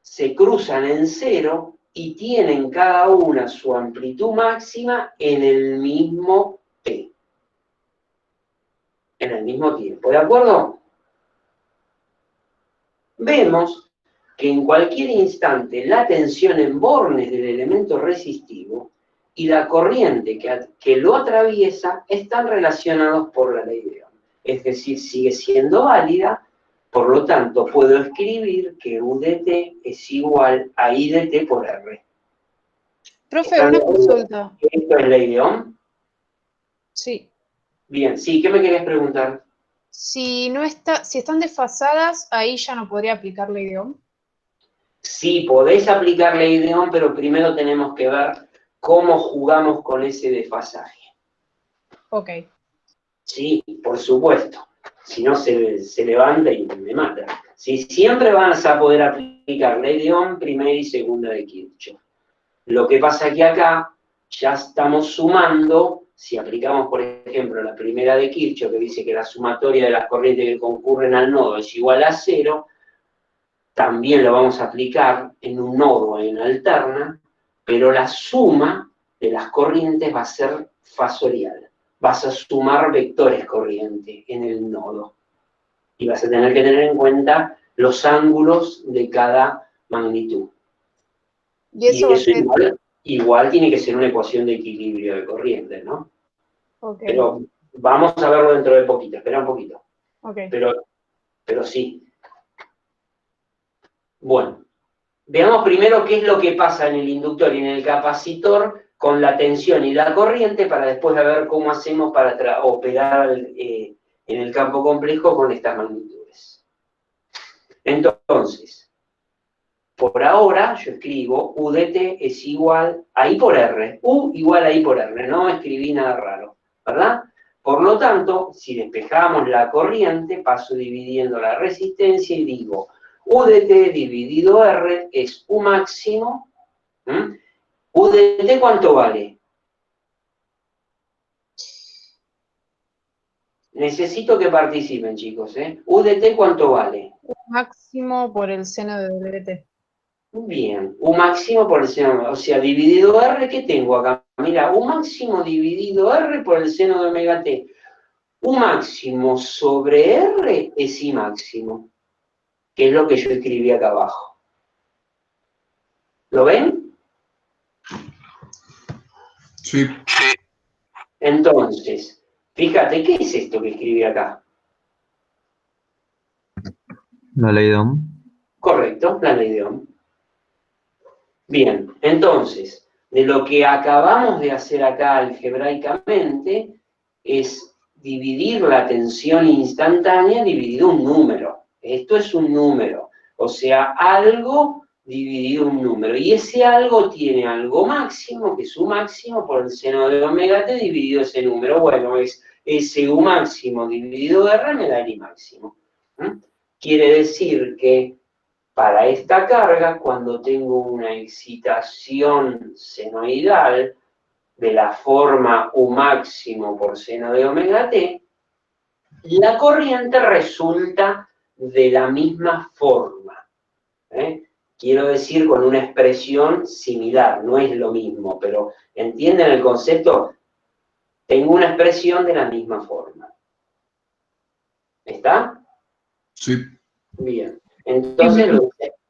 se cruzan en cero y tienen cada una su amplitud máxima en el mismo t. En el mismo tiempo, ¿de acuerdo? Vemos que en cualquier instante la tensión en bornes del elemento resistivo y la corriente que lo atraviesa están relacionados por la ley de Ohm. Es decir, sigue siendo válida. Por lo tanto, puedo escribir que UDT es igual a IDT por R. Profe, una consulta. ¿Esto es ley de Ohm? Sí. Bien, sí, ¿qué me querías preguntar? Si están desfasadas, ahí ya no podría aplicar ley de Ohm. Sí, podés aplicar ley de Ohm, pero primero tenemos que ver cómo jugamos con ese desfasaje. Ok. Sí, por supuesto. Si no, se levanta y me mata. Si siempre vas a poder aplicar ley de Ohm, primera y segunda de Kirchhoff. Lo que pasa es que acá ya estamos sumando, si aplicamos, por ejemplo, la primera de Kirchhoff, que dice que la sumatoria de las corrientes que concurren al nodo es igual a 0, también lo vamos a aplicar en un nodo en alterna, pero la suma de las corrientes va a ser fasorial. Vas a sumar vectores corriente en el nodo. Y vas a tener que tener en cuenta los ángulos de cada magnitud. Y eso va a ser... igual tiene que ser una ecuación de equilibrio de corriente, ¿no? Ok. Pero vamos a verlo dentro de poquito, espera un poquito. Ok. Pero sí. Bueno, veamos primero qué es lo que pasa en el inductor y en el capacitor con la tensión y la corriente para después ver cómo hacemos para operar en el campo complejo con estas magnitudes. Entonces, por ahora yo escribo U de t es igual a I por R. U igual a I por R, no escribí nada raro, ¿verdad? Por lo tanto, si despejamos la corriente, paso dividiendo la resistencia y digo U de t dividido R es U máximo. ¿U de t cuánto vale? Necesito que participen, chicos, ¿eh? ¿U de t cuánto vale? Máximo por el seno de WT. Bien, U máximo por el seno, o sea, dividido R, ¿qué tengo acá? Mira, U máximo dividido R por el seno de omega t. U máximo sobre R es I máximo, que es lo que yo escribí acá abajo. ¿Lo ven? Sí. Entonces, fíjate, ¿qué es esto que escribí acá? La ley de Ohm. Correcto, la ley de Ohm. Bien, entonces, de lo que acabamos de hacer acá algebraicamente es dividir la tensión instantánea dividido un número. Esto es un número, o sea, algo dividido un número. Y ese algo tiene algo máximo, que es U máximo por el seno de omega t dividido ese número. Bueno, es ese U máximo dividido R me da el I máximo. Quiere decir que para esta carga, cuando tengo una excitación senoidal de la forma U máximo por seno de omega t, la corriente resulta de la misma forma. Quiero decir con una expresión similar, no es lo mismo, pero ¿entienden el concepto? Tengo una expresión de la misma forma. ¿Está? Sí. Bien. Entonces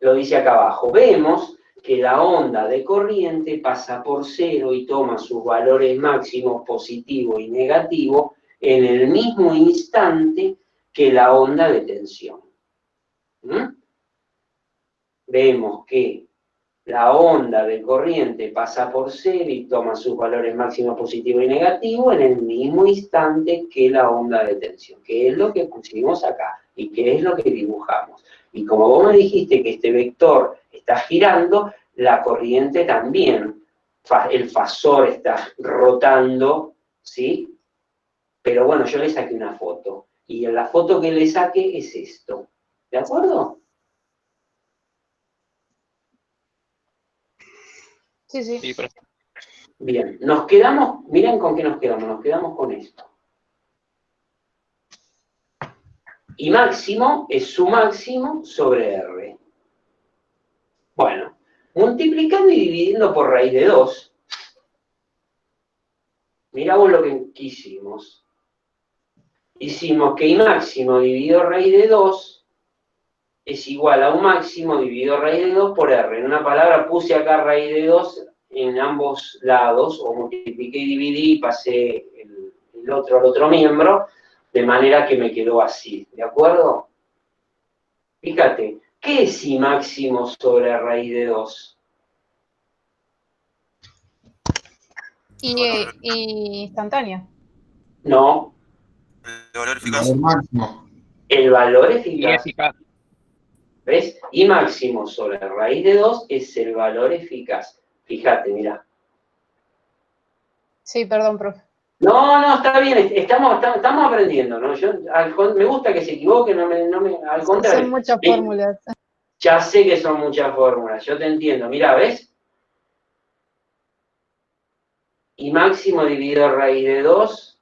lo dice acá abajo. Vemos que la onda de corriente pasa por cero y toma sus valores máximos positivo y negativo en el mismo instante que la onda de tensión. Vemos que la onda de corriente pasa por cero y toma sus valores máximos positivo y negativo en el mismo instante que la onda de tensión, que es lo que pusimos acá y que es lo que dibujamos. Y como vos me dijiste que este vector está girando, la corriente también, el fasor está rotando, ¿sí? Pero bueno, yo le saqué una foto, y en la foto que le saqué es esto, ¿de acuerdo? Sí, sí. Sí, pero Bien, nos quedamos, miren con qué nos quedamos con esto. Y máximo es su máximo sobre R. Bueno, multiplicando y dividiendo por raíz de 2, mirá vos lo que hicimos. Hicimos que I máximo dividido raíz de 2 es igual a un máximo dividido raíz de 2 por R. En una palabra puse acá raíz de 2 en ambos lados, o multipliqué y dividí y pasé el otro al otro miembro, de manera que me quedó así, ¿de acuerdo? Fíjate, ¿qué es I máximo sobre raíz de 2? Y instantánea. No, El valor El eficaz. valor máximo. el valor Y eficaz. eficaz. ¿Ves? I máximo sobre raíz de 2 es el valor eficaz. Fíjate, mira. Sí, perdón, profe. No, está bien, estamos aprendiendo, ¿no? Me gusta que se equivoque, al Son contrario. muchas fórmulas. Ya sé que son muchas fórmulas, yo te entiendo. Mira, ¿ves? I máximo dividido raíz de 2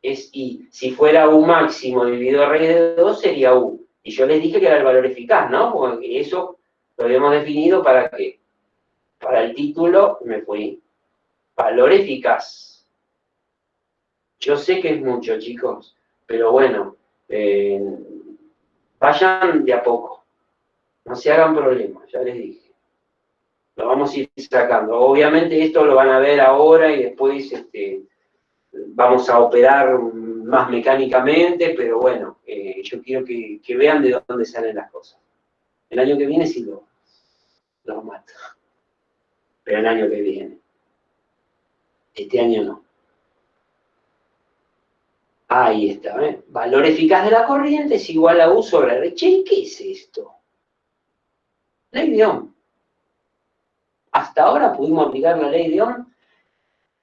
es I. Si fuera U máximo dividido raíz de 2 sería U. Y yo les dije que era el valor eficaz, ¿no? Porque eso lo habíamos definido para qué. Para el título me fui. Valor eficaz. Yo sé que es mucho, chicos, pero bueno, vayan de a poco. No se hagan problemas, ya les dije. Lo vamos a ir sacando. Obviamente esto lo van a ver ahora y después vamos a operar más mecánicamente, pero bueno, yo quiero que vean de dónde salen las cosas. El año que viene sí lo mato. Pero el año que viene. Este año no. Ahí está, ¿eh? Valor eficaz de la corriente es igual a U sobre R. Che, ¿qué es esto? Ley de Ohm. Hasta ahora pudimos aplicar la ley de Ohm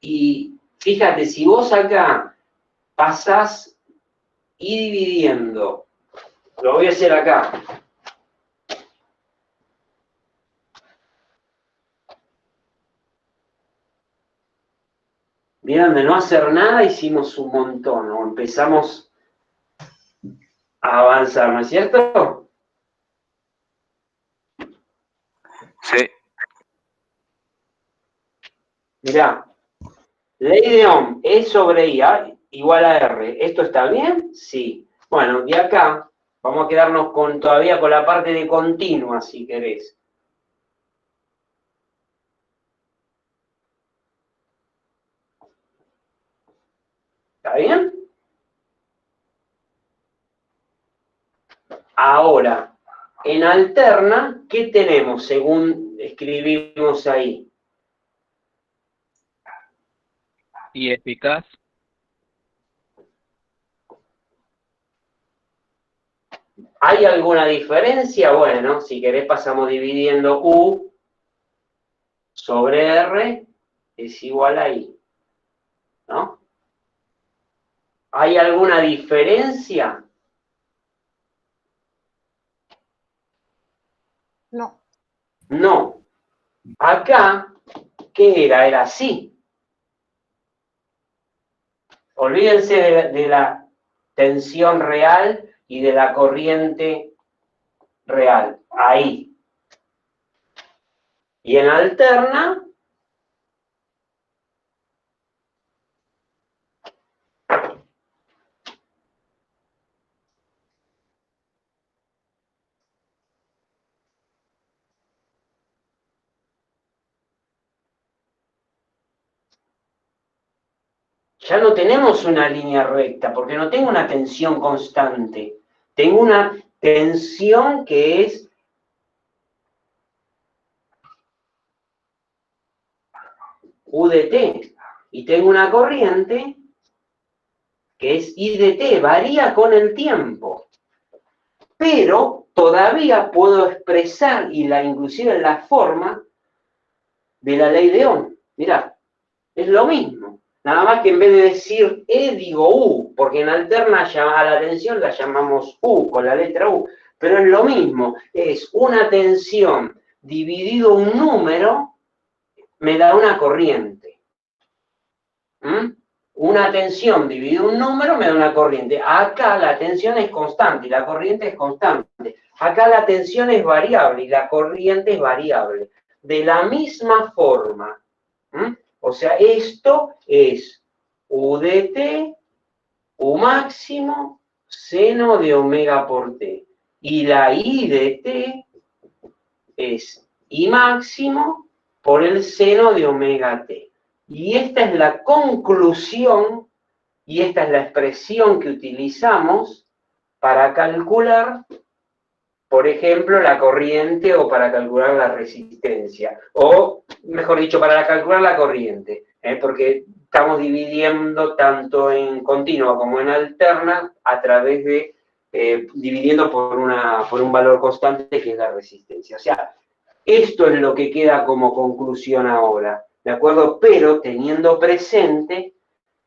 y fíjate, si vos acá pasás y dividiendo, lo voy a hacer acá. Vieron, de no hacer nada hicimos un montón, o empezamos a avanzar, ¿no es cierto? Sí. Mirá, ley de Ohm, E sobre I igual a R. ¿Esto está bien? Sí. Bueno, de acá vamos a quedarnos todavía con la parte de continua, si querés. ¿Está bien? Ahora, en alterna, ¿qué tenemos según escribimos ahí? Y eficaz. ¿Hay alguna diferencia? Bueno, si querés pasamos dividiendo U sobre R es igual a I, ¿no? ¿Hay alguna diferencia? No. No. Acá, ¿qué era? Era así. Olvídense de la tensión real y de la corriente real. Ahí. Y en alterna, ya no tenemos una línea recta, porque no tengo una tensión constante. Tengo una tensión que es U de T. Y tengo una corriente que es I de T, varía con el tiempo. Pero todavía puedo expresar, inclusive en la forma de la ley de Ohm. Mirá, es lo mismo. Nada más que en vez de decir E, digo U, porque en alterna a la tensión la llamamos U, con la letra U. Pero es lo mismo, es una tensión dividido un número, me da una corriente. Una tensión dividido un número me da una corriente. Acá la tensión es constante y la corriente es constante. Acá la tensión es variable y la corriente es variable. De la misma forma. O sea, esto es U de T, U máximo, seno de omega por T. Y la I de T es I máximo por el seno de omega T. Y esta es la conclusión, y esta es la expresión que utilizamos para calcular por ejemplo, la corriente o para calcular la resistencia, o, mejor dicho, para calcular la corriente, porque estamos dividiendo tanto en continua como en alterna a través de, dividiendo por un valor constante que es la resistencia. O sea, esto es lo que queda como conclusión ahora, ¿de acuerdo? Pero teniendo presente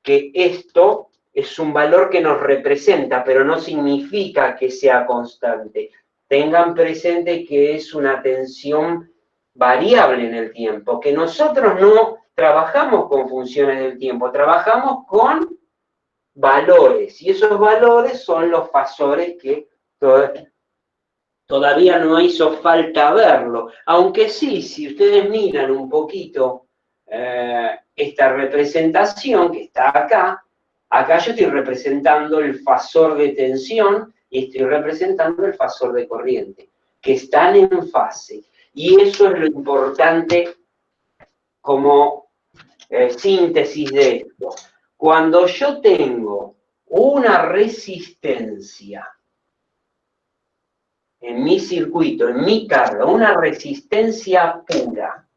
que esto es un valor que nos representa, pero no significa que sea constante. Tengan presente que es una tensión variable en el tiempo, que nosotros no trabajamos con funciones del tiempo, trabajamos con valores, y esos valores son los fasores que todavía no hizo falta verlo, aunque sí, si ustedes miran un poquito esta representación que está acá yo estoy representando el fasor de tensión y estoy representando el fasor de corriente, que están en fase. Y eso es lo importante como síntesis de esto. Cuando yo tengo una resistencia en mi circuito, en mi carga, una resistencia pura,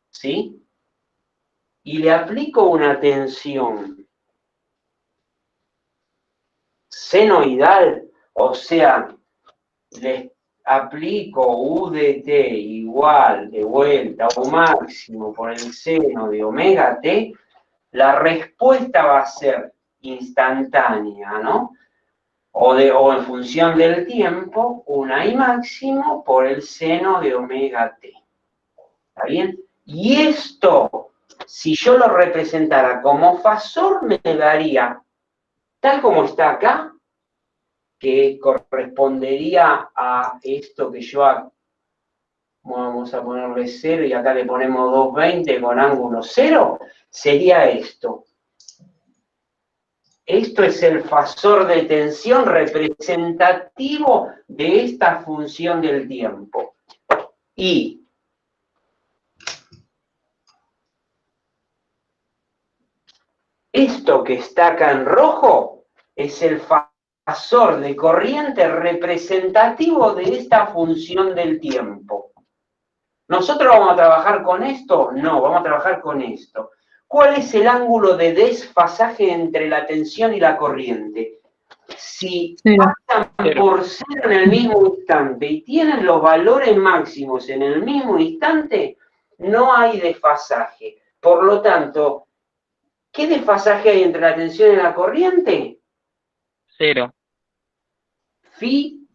¿sí? Y le aplico una tensión senoidal, o sea, le aplico UDT igual de vuelta o máximo por el seno de omega t, la respuesta va a ser instantánea, ¿no? O en función del tiempo, una I máximo por el seno de omega t. ¿Está bien? Y esto, si yo lo representara como fasor, me daría, tal como está acá, que correspondería a esto que yo vamos a ponerle 0 y acá le ponemos 220 con ángulo 0, sería esto. Esto es el fasor de tensión representativo de esta función del tiempo. Y esto que está acá en rojo es el fasor de corriente representativo de esta función del tiempo. ¿Nosotros vamos a trabajar con esto? No, vamos a trabajar con esto. ¿Cuál es el ángulo de desfasaje entre la tensión y la corriente? Si pasan por cero en el mismo instante y tienen los valores máximos en el mismo instante, no hay desfasaje. Por lo tanto, ¿qué desfasaje hay entre la tensión y la corriente? 0. Phi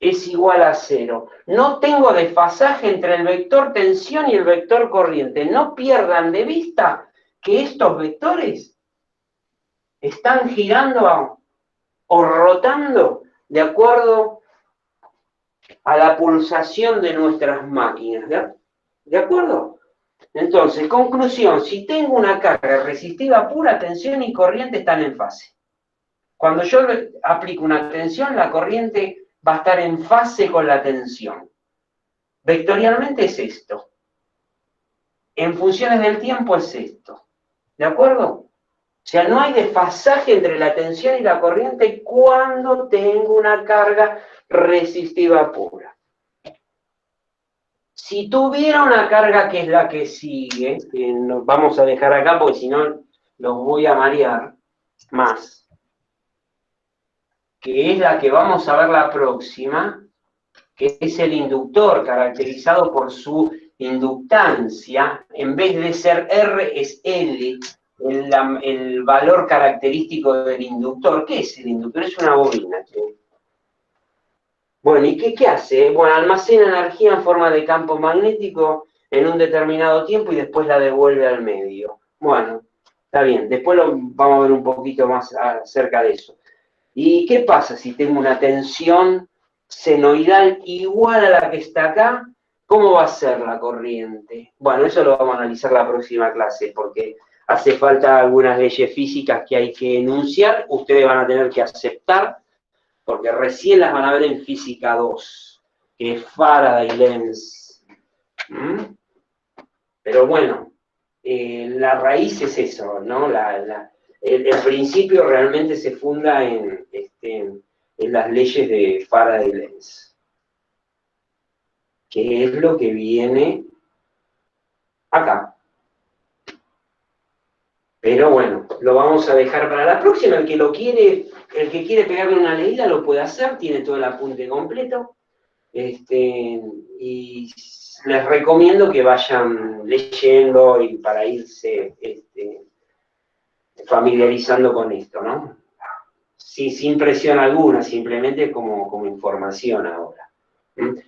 es igual a 0. No tengo desfasaje entre el vector tensión y el vector corriente. No pierdan de vista que estos vectores están girando o rotando de acuerdo a la pulsación de nuestras máquinas. ¿De acuerdo? Entonces, conclusión, si tengo una carga resistiva pura, tensión y corriente están en fase. Cuando yo aplico una tensión, la corriente va a estar en fase con la tensión. Vectorialmente es esto. En funciones del tiempo es esto. ¿De acuerdo? O sea, no hay desfasaje entre la tensión y la corriente cuando tengo una carga resistiva pura. Si tuviera una carga que es la que sigue, que nos vamos a dejar acá porque si no los voy a marear más, que es la que vamos a ver la próxima, que es el inductor, caracterizado por su inductancia, en vez de ser R es L, el valor característico del inductor. ¿Qué es el inductor? Es una bobina. Bueno, ¿y qué hace? Bueno, almacena energía en forma de campo magnético en un determinado tiempo y después la devuelve al medio. Bueno, está bien, después vamos a ver un poquito más acerca de eso. ¿Y qué pasa si tengo una tensión senoidal igual a la que está acá? ¿Cómo va a ser la corriente? Bueno, eso lo vamos a analizar la próxima clase, porque hace falta algunas leyes físicas que hay que enunciar, ustedes van a tener que aceptar, porque recién las van a ver en Física 2, que es Faraday-Lenz. Pero bueno, la raíz es eso, ¿no? El principio realmente se funda en en las leyes de Faraday-Lenz, que es lo que viene acá. Pero bueno, lo vamos a dejar para la próxima. El que quiere pegarle una leída lo puede hacer, tiene todo el apunte completo. Y les recomiendo que vayan leyendo y para irse familiarizando con esto, ¿no? Sí, sin presión alguna, simplemente como información ahora.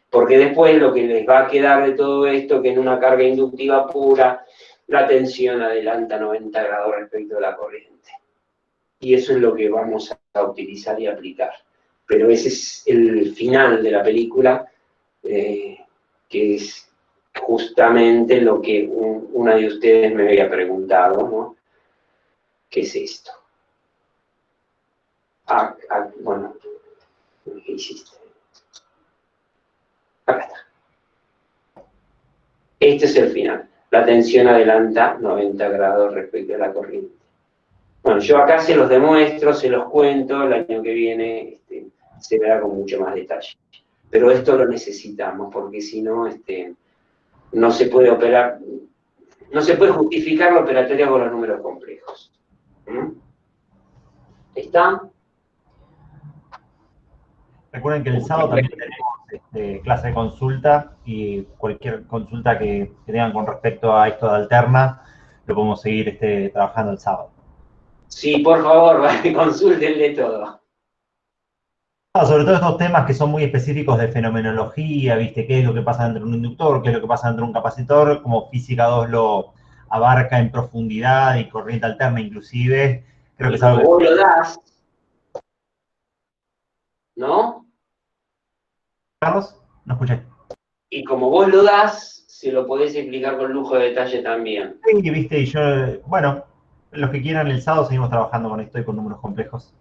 Porque después lo que les va a quedar de todo esto, que en una carga inductiva pura, la tensión adelanta 90 grados respecto a la corriente. Y eso es lo que vamos a utilizar y aplicar. Pero ese es el final de la película, que es justamente lo que una de ustedes me había preguntado, ¿no? ¿Qué es esto? Bueno, ¿qué hiciste? Acá está. Este es el final. La tensión adelanta 90 grados respecto a la corriente. Bueno, yo acá se los demuestro, se los cuento, el año que viene se verá con mucho más detalle. Pero esto lo necesitamos, porque si no, no se puede operar, no se puede justificar la operatoria con los números complejos. ¿Está? Recuerden que el sábado también tenemos clase de consulta y cualquier consulta que tengan con respecto a esto de alterna, lo podemos seguir trabajando el sábado. Sí, por favor, consúltenle todo. Sobre todo estos temas que son muy específicos de fenomenología, ¿viste? ¿Qué es lo que pasa dentro de un inductor? ¿Qué es lo que pasa dentro de un capacitor? Como Física 2 lo abarca en profundidad y corriente alterna inclusive. Creo que es algo que... Vos lo das, ¿no? Carlos, no escuché. Y como vos lo das, se lo podés explicar con lujo de detalle también. Sí, ¿viste? Y yo, bueno, los que quieran el sábado seguimos trabajando con esto y con números complejos.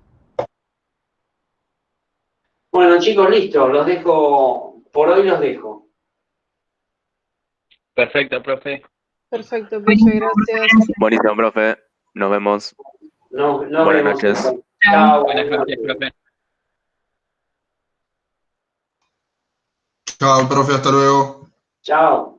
Bueno, chicos, listo, los dejo, por hoy los dejo. Perfecto, profe. Perfecto, profe, gracias. Buenísimo, profe. Nos vemos. Nos Buenas vemos. noches. Chao. Buenas noches, profe. Chao, profe, hasta luego. Chao.